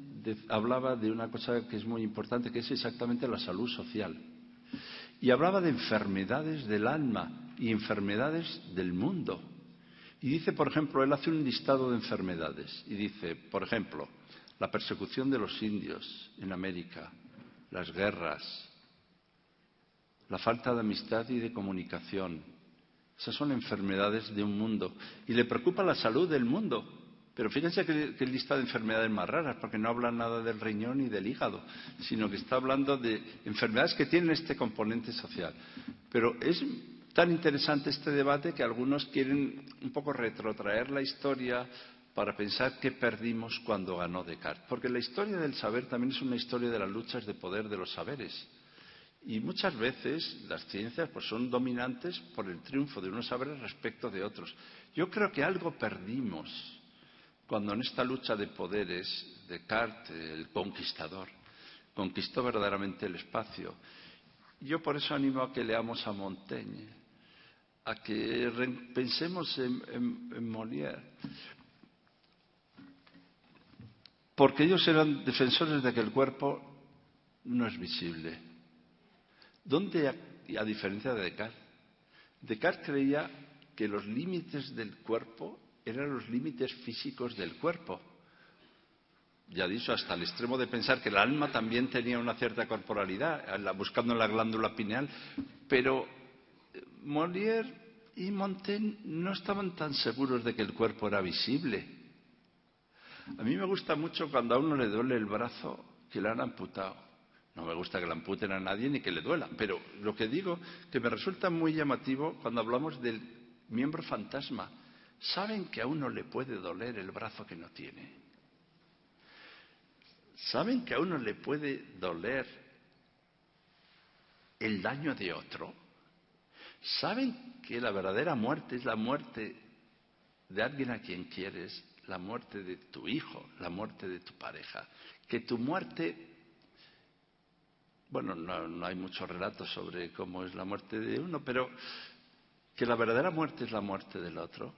hablaba de una cosa que es muy importante, que es exactamente la salud social. Y hablaba de enfermedades del alma y enfermedades del mundo. Y dice, por ejemplo, él hace un listado de enfermedades. Y dice, por ejemplo, la persecución de los indios en América, las guerras, la falta de amistad y de comunicación. Esas son enfermedades de un mundo. Y le preocupa la salud del mundo. Pero fíjense que lista de enfermedades más raras, porque no habla nada del riñón ni del hígado, sino que está hablando de enfermedades que tienen este componente social. Pero es tan interesante este debate que algunos quieren un poco retrotraer la historia para pensar qué perdimos cuando ganó Descartes. Porque la historia del saber también es una historia de las luchas de poder de los saberes. Y muchas veces las ciencias pues son dominantes por el triunfo de unos saberes respecto de otros. Yo creo que algo perdimos cuando en esta lucha de poderes Descartes, el conquistador, conquistó verdaderamente el espacio. Yo por eso animo a que leamos a Montaigne, a que pensemos en Molière, porque ellos eran defensores de que el cuerpo no es visible. ¿Dónde, a diferencia de Descartes? Descartes creía que los límites del cuerpo eran los límites físicos del cuerpo. Ya dicho, hasta el extremo de pensar que el alma también tenía una cierta corporalidad, buscando en la glándula pineal. Pero Molière y Montaigne no estaban tan seguros de que el cuerpo era visible. A mí me gusta mucho cuando a uno le duele el brazo que le han amputado. No me gusta que le amputen a nadie ni que le duela, pero lo que digo que me resulta muy llamativo cuando hablamos del miembro fantasma. ¿Saben que a uno le puede doler el brazo que no tiene? ¿Saben que a uno le puede doler el daño de otro? ¿Saben que la verdadera muerte es la muerte de alguien a quien quieres, la muerte de tu hijo, la muerte de tu pareja? Que tu muerte... Bueno, no hay muchos relatos sobre cómo es la muerte de uno, pero que la verdadera muerte es la muerte del otro.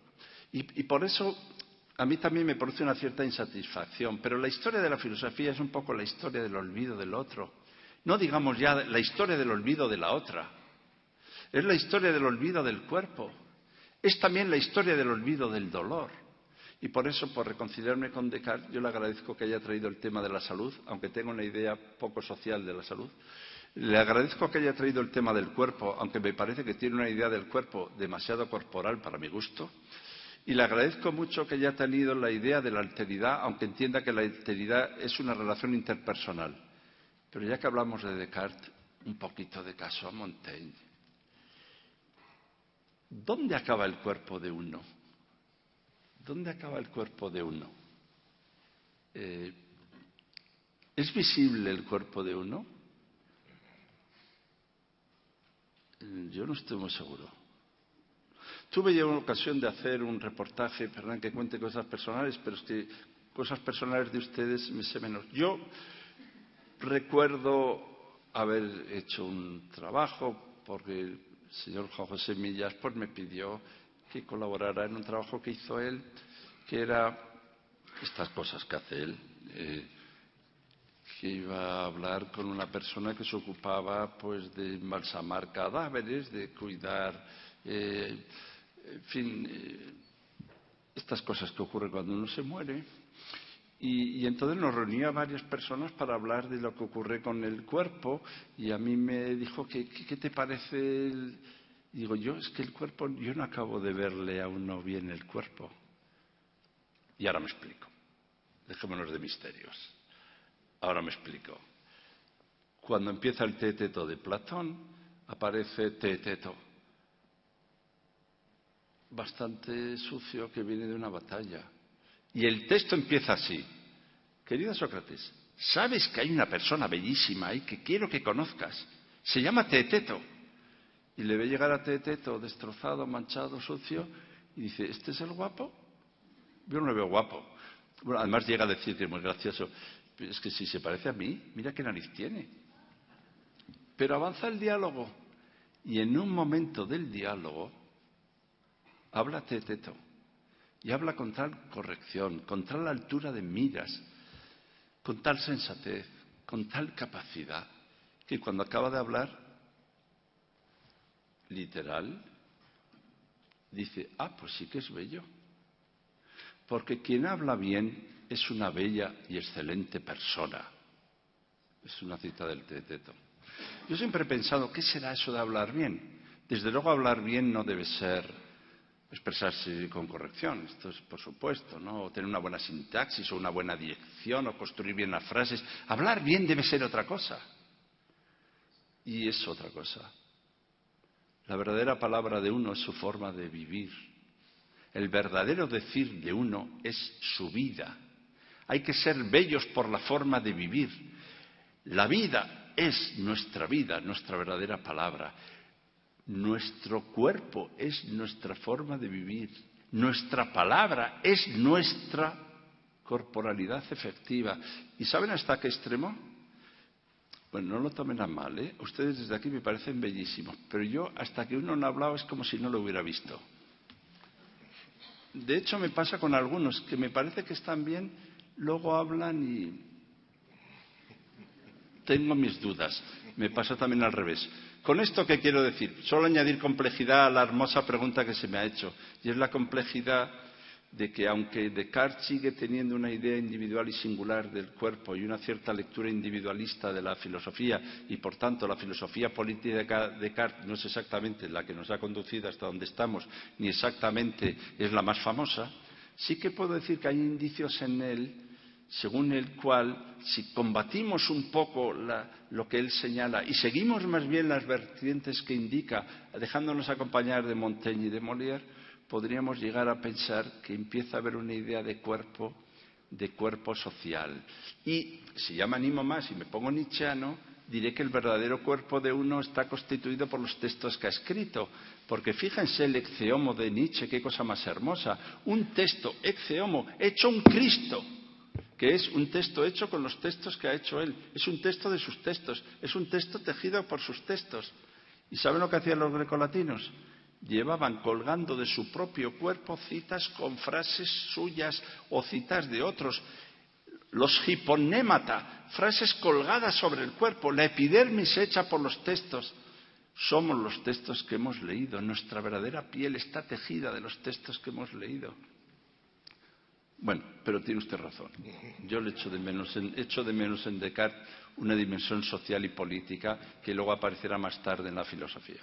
Y por eso a mí también me produce una cierta insatisfacción, pero la historia de la filosofía es un poco la historia del olvido del otro. No digamos ya la historia del olvido de la otra. Es la historia del olvido del cuerpo. Es también la historia del olvido del dolor. Y por eso, por reconciliarme con Descartes, yo le agradezco que haya traído el tema de la salud, aunque tengo una idea poco social de la salud. Le agradezco que haya traído el tema del cuerpo, aunque me parece que tiene una idea del cuerpo demasiado corporal para mi gusto. Y le agradezco mucho que haya tenido la idea de la alteridad, aunque entienda que la alteridad es una relación interpersonal. Pero ya que hablamos de Descartes, un poquito de caso a Montaigne. ¿Dónde acaba el cuerpo de uno? ¿Dónde acaba el cuerpo de uno? ¿Es visible el cuerpo de uno? Yo no estoy muy seguro. Tuve ya una ocasión de hacer un reportaje, perdón que cuente cosas personales, pero es que cosas personales de ustedes me sé menos. Yo recuerdo haber hecho un trabajo porque el señor Juan José Millas pues me pidió que colaborara en un trabajo que hizo él, que era estas cosas que hace él, que iba a hablar con una persona que se ocupaba pues de embalsamar cadáveres, de cuidar, en fin, estas cosas que ocurren cuando uno se muere. Y entonces nos reunía varias personas para hablar de lo que ocurre con el cuerpo y a mí me dijo, ¿qué te parece? Digo, es que el cuerpo, yo no acabo de verle a uno bien el cuerpo. Y ahora me explico. Dejémonos de misterios. Ahora me explico. Cuando empieza el Teeteto de Platón, aparece Teeteto, bastante sucio, que viene de una batalla. Y el texto empieza así. Querido Sócrates, ¿sabes que hay una persona bellísima ahí que quiero que conozcas? Se llama Teeteto. Y le ve llegar a Teeteto destrozado, manchado, sucio, y dice, ¿este es el guapo? Yo no le veo guapo. Bueno, además llega a decir que es muy gracioso. Es que si se parece a mí, mira qué nariz tiene. Pero avanza el diálogo. Y en un momento del diálogo, habla Teeteto. Y habla con tal corrección, con tal altura de miras, con tal sensatez, con tal capacidad, que cuando acaba de hablar, literal, dice, pues sí que es bello. Porque quien habla bien es una bella y excelente persona. Es una cita del Teeteto. Yo siempre he pensado, ¿qué será eso de hablar bien? Desde luego hablar bien no debe ser expresarse con corrección, esto es por supuesto, ¿no? O tener una buena sintaxis o una buena dirección o construir bien las frases. Hablar bien debe ser otra cosa. Y es otra cosa. La verdadera palabra de uno es su forma de vivir. El verdadero decir de uno es su vida. Hay que ser bellos por la forma de vivir. La vida es nuestra vida, nuestra verdadera palabra. Nuestro cuerpo es nuestra forma de vivir. Nuestra palabra es nuestra corporalidad efectiva. ¿Y saben hasta qué extremo? Bueno, no lo tomen a mal, ¿eh? Ustedes desde aquí me parecen bellísimos, pero yo hasta que uno no ha hablado es como si no lo hubiera visto. De hecho, me pasa con algunos que me parece que están bien, luego hablan y tengo mis dudas. Me pasa también al revés. ¿Con esto qué quiero decir? Solo añadir complejidad a la hermosa pregunta que se me ha hecho. Y es la complejidad de que aunque Descartes sigue teniendo una idea individual y singular del cuerpo y una cierta lectura individualista de la filosofía, y por tanto la filosofía política de Descartes no es exactamente la que nos ha conducido hasta donde estamos, ni exactamente es la más famosa, sí que puedo decir que hay indicios en él según el cual, si combatimos un poco lo que él señala y seguimos más bien las vertientes que indica, dejándonos acompañar de Montaigne y de Molière, podríamos llegar a pensar que empieza a haber una idea de cuerpo social. Y si ya me animo más y me pongo nietzscheano, diré que el verdadero cuerpo de uno está constituido por los textos que ha escrito. Porque fíjense el ecce homo de Nietzsche, qué cosa más hermosa. Un texto ecce homo hecho un Cristo, que es un texto hecho con los textos que ha hecho él. Es un texto de sus textos, es un texto tejido por sus textos. ¿Y saben lo que hacían los grecolatinos? llevaban colgando de su propio cuerpo citas con frases suyas o citas de otros. Los hiponémata, frases colgadas sobre el cuerpo, la epidermis hecha por los textos. Somos los textos que hemos leído, nuestra verdadera piel está tejida de los textos que hemos leído. Bueno, pero tiene usted razón. Yo le echo de menos en Descartes una dimensión social y política que luego aparecerá más tarde en la filosofía.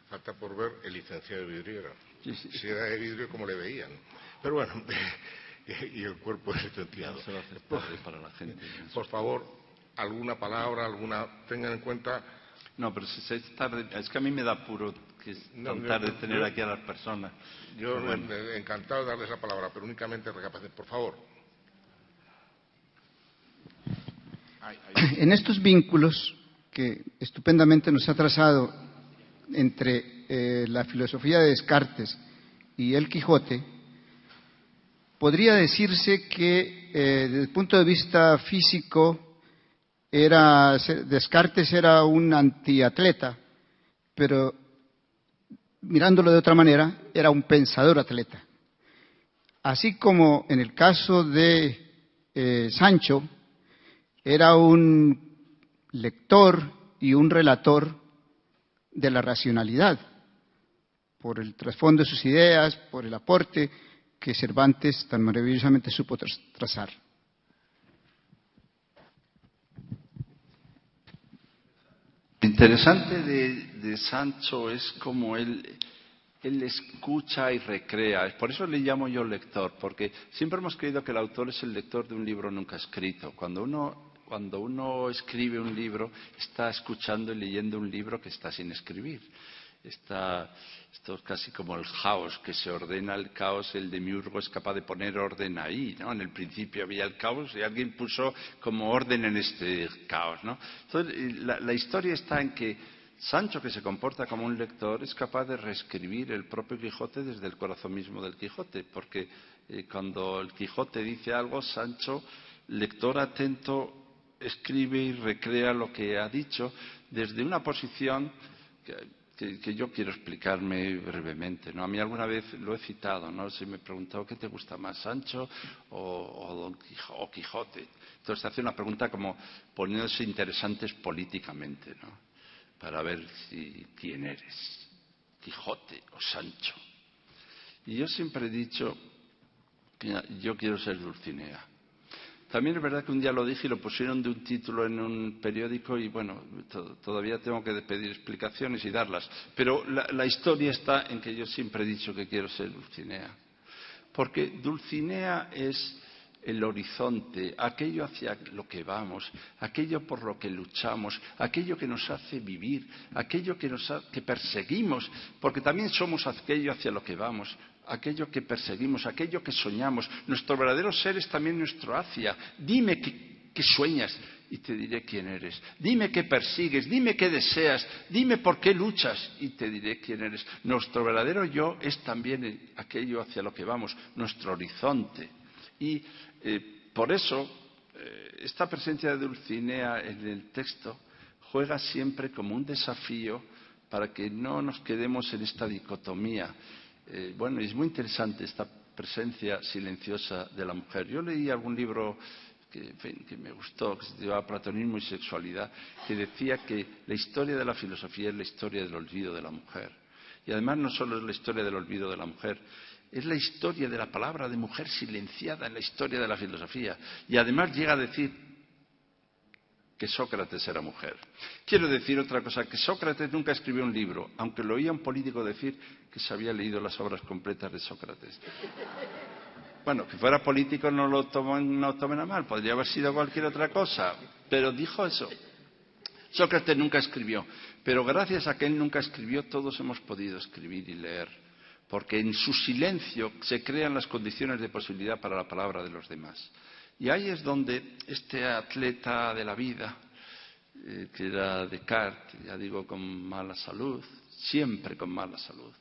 Falta por ver el licenciado de Vidriera. Sí, sí. Si era de vidrio, como le veían. Pero bueno, y el cuerpo del licenciado. Se va a hacer tarde para la gente. Por favor, alguna palabra, tengan en cuenta. No, pero si es tarde, es que a mí me da apuro que es tan tarde tener aquí a las personas. Yo encantado de darles la palabra, pero únicamente recapaciten. Por favor. En estos vínculos que estupendamente nos ha trazado entre la filosofía de Descartes y el Quijote, podría decirse que desde el punto de vista físico Descartes era un antiatleta, pero mirándolo de otra manera, era un pensador atleta. Así como en el caso de Sancho, era un lector y un relator de la racionalidad, por el trasfondo de sus ideas, por el aporte que Cervantes tan maravillosamente supo trazar. Lo interesante de Sancho es como él escucha y recrea. Por eso le llamo yo lector, porque siempre hemos creído que el autor es el lector de un libro nunca escrito. Cuando uno escribe un libro, está escuchando y leyendo un libro que está sin escribir. Esto es casi como el caos, que se ordena el caos, el demiurgo es capaz de poner orden ahí, ¿no? En el principio había el caos y alguien puso como orden en este caos, ¿no? Entonces, la historia está en que Sancho, que se comporta como un lector, es capaz de reescribir el propio Quijote desde el corazón mismo del Quijote, porque cuando el Quijote dice algo, Sancho, lector atento, escribe y recrea lo que ha dicho desde una posición que yo quiero explicarme brevemente, ¿no? A mí alguna vez lo he citado, ¿no? Se me ha preguntado ¿qué te gusta más, Sancho o Quijote? Entonces se hace una pregunta como poniéndose interesantes políticamente, ¿no? Para ver quién eres, Quijote o Sancho. Y yo siempre he dicho que yo quiero ser Dulcinea. También es verdad que un día lo dije y lo pusieron de un título en un periódico y bueno, todavía tengo que pedir explicaciones y darlas. Pero la historia está en que yo siempre he dicho que quiero ser Dulcinea. Porque Dulcinea es el horizonte, aquello hacia lo que vamos, aquello por lo que luchamos, aquello que nos hace vivir, aquello que perseguimos, porque también somos aquello hacia lo que vamos. Aquello que perseguimos, aquello que soñamos. Nuestro verdadero ser es también nuestro hacia. Dime qué sueñas y te diré quién eres. Dime qué persigues, dime qué deseas, dime por qué luchas y te diré quién eres. Nuestro verdadero yo es también aquello hacia lo que vamos, nuestro horizonte. Y por eso esta presencia de Dulcinea en el texto juega siempre como un desafío para que no nos quedemos en esta dicotomía. Bueno, es muy interesante esta presencia silenciosa de la mujer. Yo leí algún libro que me gustó, que se llamaba Platonismo y Sexualidad, que decía que la historia de la filosofía es la historia del olvido de la mujer. Y además no solo es la historia del olvido de la mujer, es la historia de la palabra de mujer silenciada en la historia de la filosofía. Y además llega a decir que Sócrates era mujer. Quiero decir otra cosa, que Sócrates nunca escribió un libro, aunque lo oía un político decir que se había leído las obras completas de Sócrates. Bueno, que fuera político no lo tomen a mal, podría haber sido cualquier otra cosa, pero dijo eso. Sócrates nunca escribió, pero gracias a que él nunca escribió, todos hemos podido escribir y leer, porque en su silencio se crean las condiciones de posibilidad para la palabra de los demás. Y ahí es donde este atleta de la vida, que era Descartes, ya digo, con mala salud, siempre con mala salud,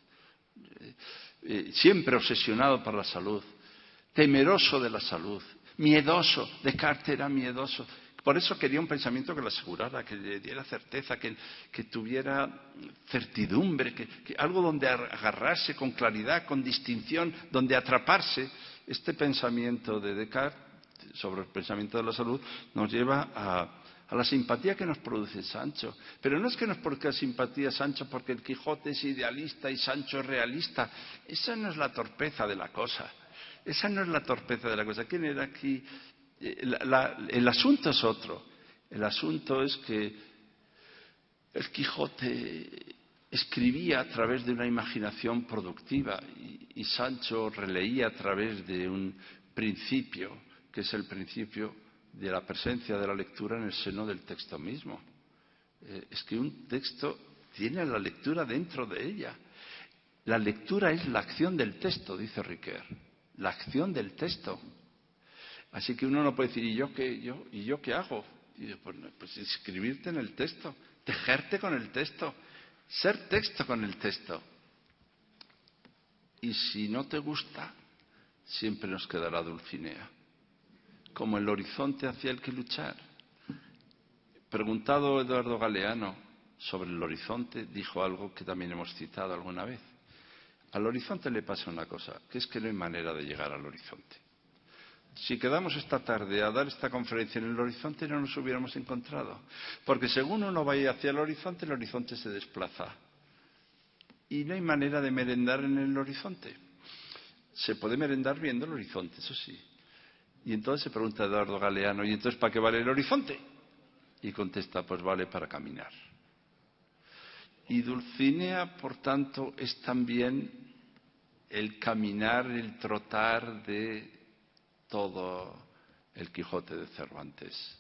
siempre obsesionado por la salud, temeroso de la salud, miedoso, Descartes era miedoso. Por eso quería un pensamiento que lo asegurara, que le diera certeza, que tuviera certidumbre, que algo donde agarrarse con claridad, con distinción, donde atraparse. Este pensamiento de Descartes sobre el pensamiento de la salud nos lleva a la simpatía que nos produce Sancho. Pero no es que nos produzca simpatía Sancho porque el Quijote es idealista y Sancho es realista. Esa no es la torpeza de la cosa. Esa no es la torpeza de la cosa. ¿Quién era aquí? El asunto es otro. El asunto es que el Quijote escribía a través de una imaginación productiva y Sancho releía a través de un principio, que es el principio de la presencia de la lectura en el seno del texto mismo. Es que un texto tiene la lectura dentro de ella. La lectura es la acción del texto, dice Riquet. La acción del texto. Así que uno no puede decir, ¿y yo qué hago? Y pues inscribirte en el texto, tejerte con el texto, ser texto con el texto. Y si no te gusta, siempre nos quedará Dulcinea, como el horizonte hacia el que luchar. Preguntado Eduardo Galeano sobre el horizonte, dijo algo que también hemos citado alguna vez. Al horizonte le pasa una cosa, que es que no hay manera de llegar al horizonte. Si quedamos esta tarde a dar esta conferencia en el horizonte, no nos hubiéramos encontrado. Porque según uno vaya hacia el horizonte se desplaza. Y no hay manera de merendar en el horizonte. Se puede merendar viendo el horizonte, eso sí. Y entonces se pregunta Eduardo Galeano, ¿y entonces para qué vale el horizonte? Y contesta, pues vale para caminar. Y Dulcinea, por tanto, es también el caminar, el trotar de todo el Quijote de Cervantes.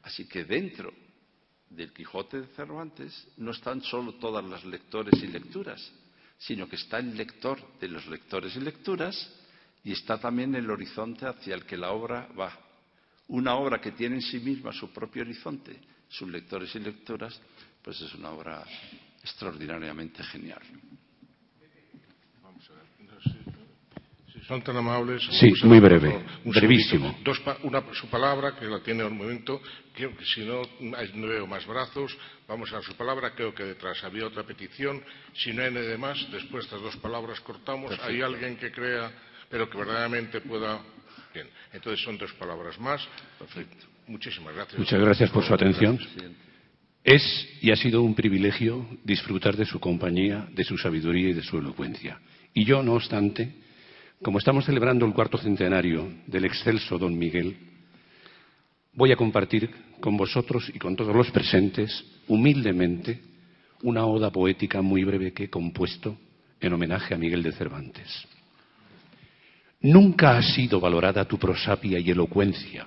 Así que dentro del Quijote de Cervantes no están solo todas las lectores y lecturas, sino que está el lector de los lectores y lecturas y está también el horizonte hacia el que la obra va. Una obra que tiene en sí misma su propio horizonte, sus lectores y lectoras, pues es una obra extraordinariamente genial. Vamos a ver, si son tan amables. Sí, muy breve, brevísimo. Su palabra, que la tiene al momento, creo que si no veo más brazos, vamos a su palabra, creo que detrás había otra petición. Si no hay nadie más, después de estas dos palabras cortamos. Perfecto. ¿Hay alguien que crea, pero que verdaderamente pueda? Bien, entonces son dos palabras más. Perfecto. Muchísimas gracias. Muchas gracias por su atención. Es y ha sido un privilegio disfrutar de su compañía, de su sabiduría y de su elocuencia. Y yo, no obstante, como estamos celebrando el 4º centenario del excelso Don Miguel, voy a compartir con vosotros y con todos los presentes, humildemente, una oda poética muy breve que he compuesto en homenaje a Miguel de Cervantes. Nunca ha sido valorada tu prosapia y elocuencia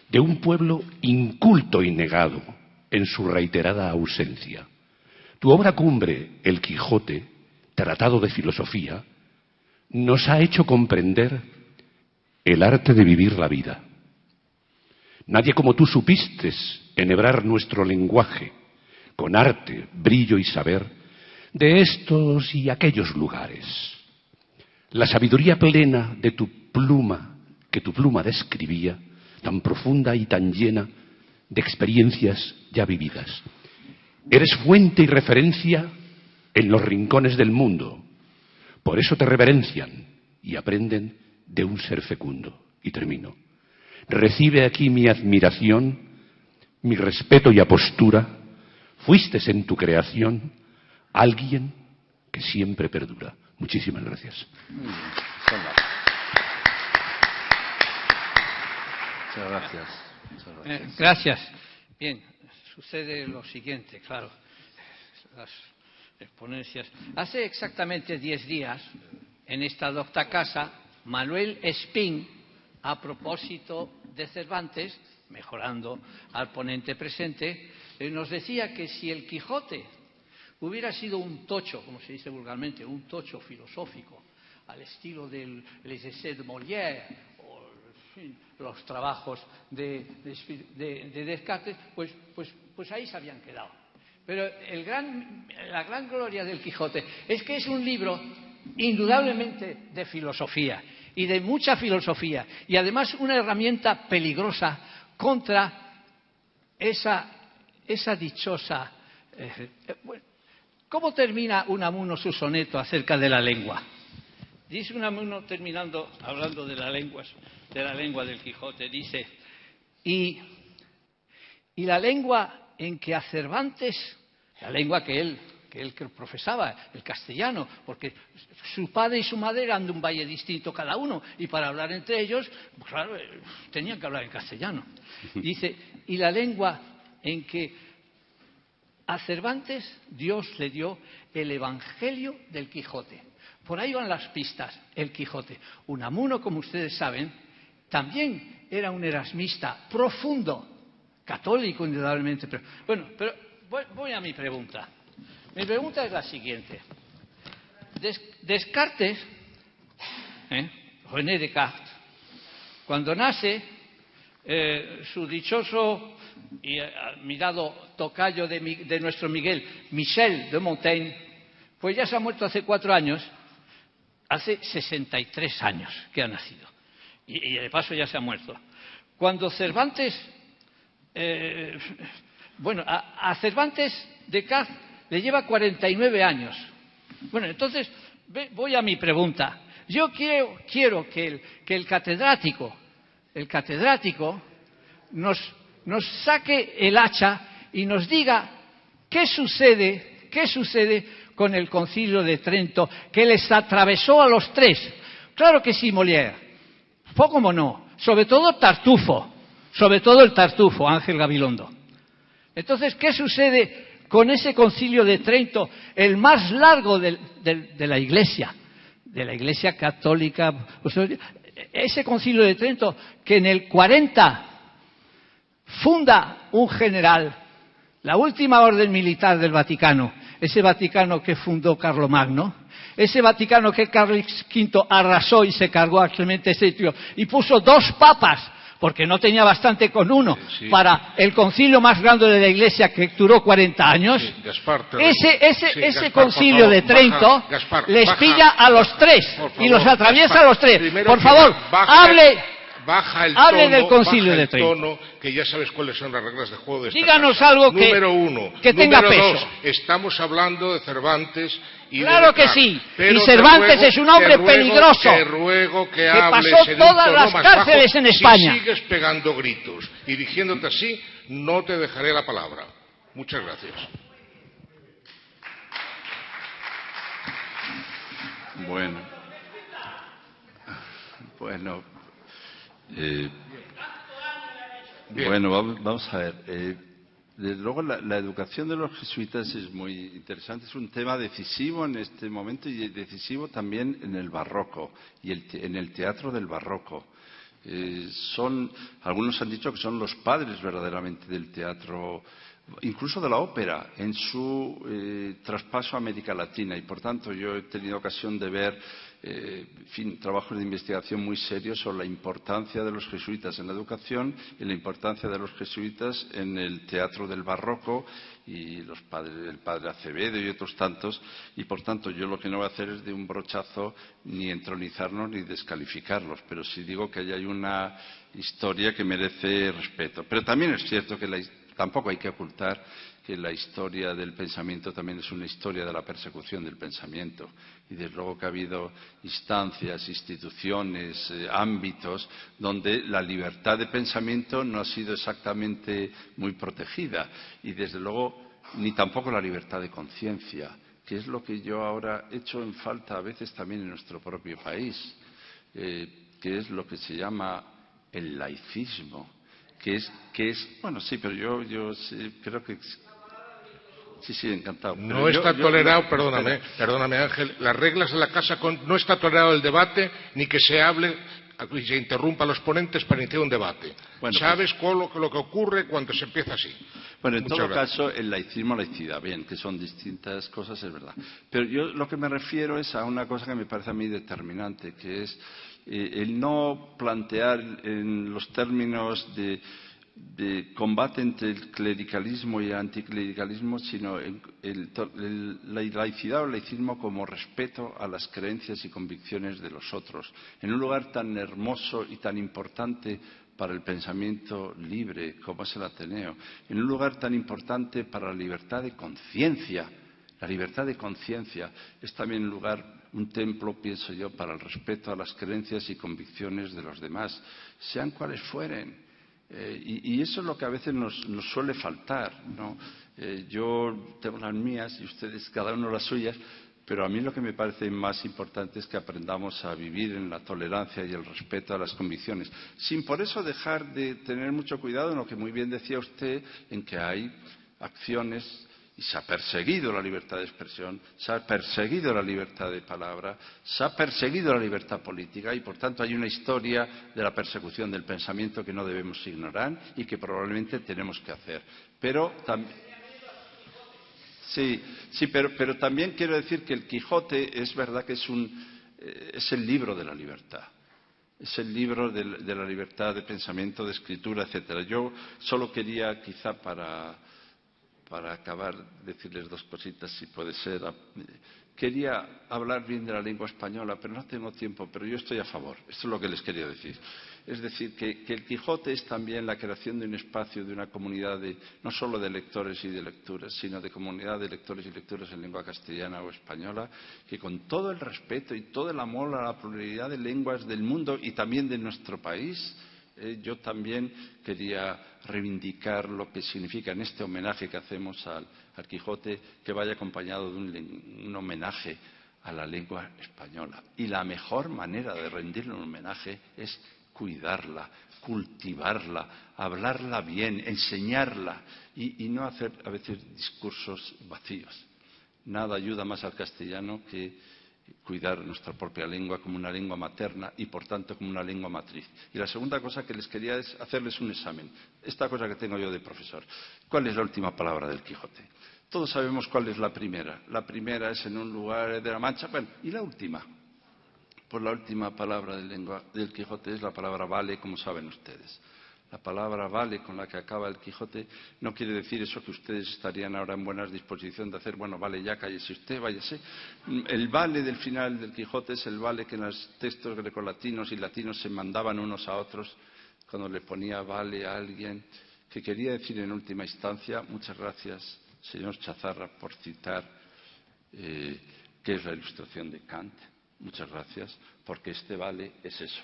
de un pueblo inculto y negado en su reiterada ausencia. Tu obra cumbre, El Quijote, tratado de filosofía, nos ha hecho comprender el arte de vivir la vida. Nadie como tú supiste enhebrar nuestro lenguaje con arte, brillo y saber de estos y aquellos lugares. La sabiduría plena de tu pluma, que tu pluma describía, tan profunda y tan llena de experiencias ya vividas. Eres fuente y referencia en los rincones del mundo. Por eso te reverencian y aprenden de un ser fecundo. Y termino. Recibe aquí mi admiración, mi respeto y apostura. Fuiste en tu creación alguien que siempre perdura. Muchísimas gracias. Muchas gracias. Gracias. Bien, sucede lo siguiente, claro. Las ponencias. Hace exactamente 10 días, en esta docta casa, Manuel Espín, a propósito de Cervantes, mejorando al ponente presente, nos decía que si el Quijote hubiera sido un tocho, como se dice vulgarmente, un tocho filosófico, al estilo del Les Essais de Molière, o en fin, los trabajos de Descartes, pues ahí se habían quedado. Pero la gran gloria del Quijote es que es un libro indudablemente de filosofía, y de mucha filosofía, y además una herramienta peligrosa contra esa dichosa... bueno, ¿cómo termina Unamuno su soneto acerca de la lengua? Dice Unamuno, terminando, hablando de la lengua del Quijote, dice, y la lengua en que a Cervantes, la lengua que él profesaba, el castellano, porque su padre y su madre eran de un valle distinto cada uno, y para hablar entre ellos, pues claro, tenían que hablar en castellano. Dice, y la lengua en que a Cervantes Dios le dio el Evangelio del Quijote. Por ahí van las pistas, el Quijote. Unamuno, como ustedes saben, también era un erasmista profundo, católico indudablemente. Pero voy a mi pregunta. Mi pregunta es la siguiente. Descartes, René Descartes, cuando nace, su dichoso y admirado tocayo de nuestro Miguel, Michel de Montaigne, pues ya se ha muerto hace 4 años, hace 63 años que ha nacido. Y de paso ya se ha muerto. Cuando Cervantes, a Cervantes Descartes le lleva 49 años. Bueno, entonces voy a mi pregunta. Yo quiero que el catedrático nos saque el hacha y nos diga qué sucede con el Concilio de Trento, que les atravesó a los 3. Claro que sí, Molière, cómo no, sobre todo el Tartufo, Ángel Gabilondo. Entonces, ¿qué sucede con ese Concilio de Trento, el más largo de la Iglesia católica? Ese Concilio de Trento, que en el 40 funda un general, la última orden militar del Vaticano, ese Vaticano que fundó Carlomagno, ese Vaticano que Carlos V arrasó y se cargó a Clemente VII y puso 2 papas, porque no tenía bastante con uno, sí, para el concilio más grande de la Iglesia, que duró 40 años. Sí, Gaspar, ese concilio de Trento les pilla a los 3 y los atraviesa a los 3. Por favor, hable del concilio de Trento. Tono, que ya sabes cuáles son las reglas de juego de esta Díganos casa. Algo Número 1. Que tenga peso. 2, estamos hablando de Cervantes y claro que sí, y Cervantes es un hombre peligroso, te ruego que hables pasó en todas un tono las más cárceles bajo. en España. Si sigues pegando gritos y diciéndote así, no te dejaré la palabra. Muchas gracias. Vamos a ver. Desde luego, la educación de los jesuitas es muy interesante. Es un tema decisivo en este momento y decisivo también en el barroco y en el teatro del barroco. Algunos han dicho que son los padres verdaderamente del teatro, incluso de la ópera, en su traspaso a América Latina. Y por tanto, yo he tenido ocasión de ver trabajos de investigación muy serios sobre la importancia de los jesuitas en la educación y la importancia de los jesuitas en el teatro del barroco y el padre Acevedo y otros tantos. Y por tanto, yo lo que no voy a hacer es de un brochazo ni entronizarlos ni descalificarlos, pero sí digo que ahí hay una historia que merece respeto. Pero también es cierto que tampoco hay que ocultar que la historia del pensamiento también es una historia de la persecución del pensamiento. Y desde luego que ha habido instancias, instituciones, ámbitos donde la libertad de pensamiento no ha sido exactamente muy protegida. Y desde luego ni tampoco la libertad de conciencia, que es lo que yo ahora echo en falta a veces también en nuestro propio país, que es lo que se llama el laicismo. Que es bueno, sí, pero yo sí, creo que sí, encantado. No está tolerado, perdóname Ángel, las reglas de la casa, no está tolerado el debate ni que se hable y se interrumpa a los ponentes para iniciar un debate. ¿Sabes lo que ocurre cuando se empieza así? Bueno, en todo caso, el laicismo, laicidad, bien, que son distintas cosas, es verdad. Pero yo lo que me refiero es a una cosa que me parece a mí determinante, que es el no plantear en los términos de de combate entre el clericalismo y el anticlericalismo, sino la laicidad o laicismo como respeto a las creencias y convicciones de los otros. En un lugar tan hermoso y tan importante para el pensamiento libre como es el Ateneo, en un lugar tan importante para la libertad de conciencia. La libertad de conciencia es también un templo, pienso yo, para el respeto a las creencias y convicciones de los demás, sean cuales fueren. Y eso es lo que a veces nos suele faltar, ¿no? Yo tengo las mías y ustedes cada uno las suyas, pero a mí lo que me parece más importante es que aprendamos a vivir en la tolerancia y el respeto a las convicciones, sin por eso dejar de tener mucho cuidado en lo que muy bien decía usted, en que hay acciones. Y se ha perseguido la libertad de expresión, se ha perseguido la libertad de palabra, se ha perseguido la libertad política y, por tanto, hay una historia de la persecución del pensamiento que no debemos ignorar y que probablemente tenemos que hacer. Pero pero también quiero decir que el Quijote es verdad que es el libro de la libertad. Es el libro de la libertad de pensamiento, de escritura, etcétera. Yo solo quería, quizá para acabar, decirles dos cositas, si puede ser. Quería hablar bien de la lengua española, pero no tengo tiempo, pero yo estoy a favor. Esto es lo que les quería decir. Es decir, que el Quijote es también la creación de un espacio, de una comunidad no solo de lectores y de lecturas, sino de comunidad de lectores y lecturas en lengua castellana o española, que con todo el respeto y todo el amor a la pluralidad de lenguas del mundo y también de nuestro país, yo también quería reivindicar lo que significa en este homenaje que hacemos al Quijote, que vaya acompañado de un homenaje a la lengua española. Y la mejor manera de rendirle un homenaje es cuidarla, cultivarla, hablarla bien, enseñarla y no hacer a veces discursos vacíos. Nada ayuda más al castellano que cuidar nuestra propia lengua como una lengua materna y, por tanto, como una lengua matriz. Y la segunda cosa que les quería es hacerles un examen. Esta cosa que tengo yo de profesor. ¿Cuál es la última palabra del Quijote? Todos sabemos cuál es la primera. La primera es en un lugar de la Mancha. Bueno, ¿y la última? Pues la última palabra del Quijote es la palabra vale, como saben ustedes. La palabra vale con la que acaba el Quijote no quiere decir eso que ustedes estarían ahora en buena disposición de hacer. Bueno, vale, ya cállese usted, váyase. El vale del final del Quijote es el vale que en los textos grecolatinos y latinos se mandaban unos a otros cuando le ponía vale a alguien, que quería decir en última instancia, muchas gracias, señor Chazarra, por citar qué es la ilustración de Kant. Muchas gracias, porque este vale es eso.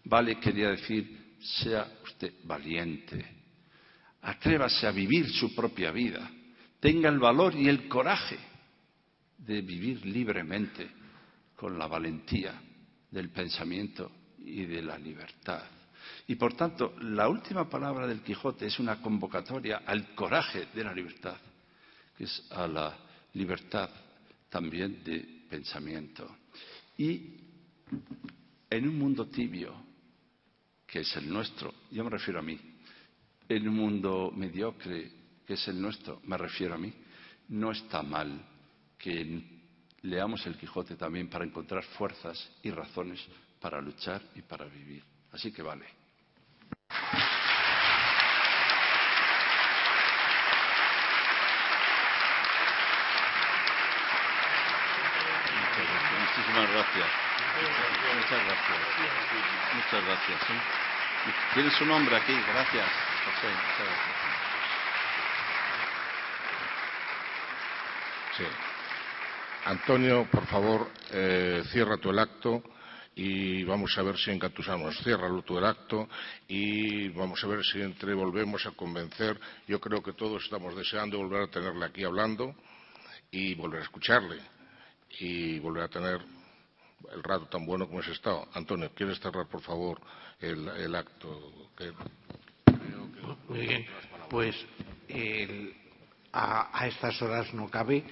Vale quería decir, sea usted valiente, atrévase a vivir su propia vida, tenga el valor y el coraje de vivir libremente con la valentía del pensamiento y de la libertad. Y por tanto, la última palabra del Quijote es una convocatoria al coraje de la libertad, que es a la libertad también de pensamiento. Y en un mundo tibio, que es el nuestro, yo me refiero a mí, en un mundo mediocre, que es el nuestro, me refiero a mí, no está mal que leamos el Quijote también para encontrar fuerzas y razones para luchar y para vivir. Así que vale. Muchísimas gracias. Muchas gracias. Muchas gracias. ¿Tiene su nombre aquí? Gracias, José. Muchas gracias. Sí. Antonio, por favor, cierra tú el acto y vamos a ver si engatusamos. Ciérralo tú el acto y vamos a ver si volvemos a convencer. Yo creo que todos estamos deseando volver a tenerle aquí hablando y volver a escucharle y volver a tener el rato tan bueno como has estado. Antonio, ¿quieres cerrar, por favor, el acto? Muy bien, pues a estas horas no cabe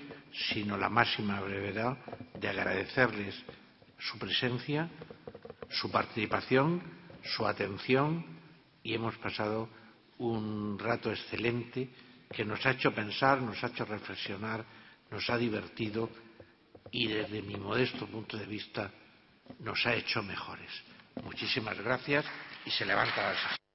sino la máxima brevedad de agradecerles su presencia, su participación, su atención, y hemos pasado un rato excelente que nos ha hecho pensar, nos ha hecho reflexionar, nos ha divertido y desde mi modesto punto de vista nos ha hecho mejores. Muchísimas gracias y se levanta la sesión.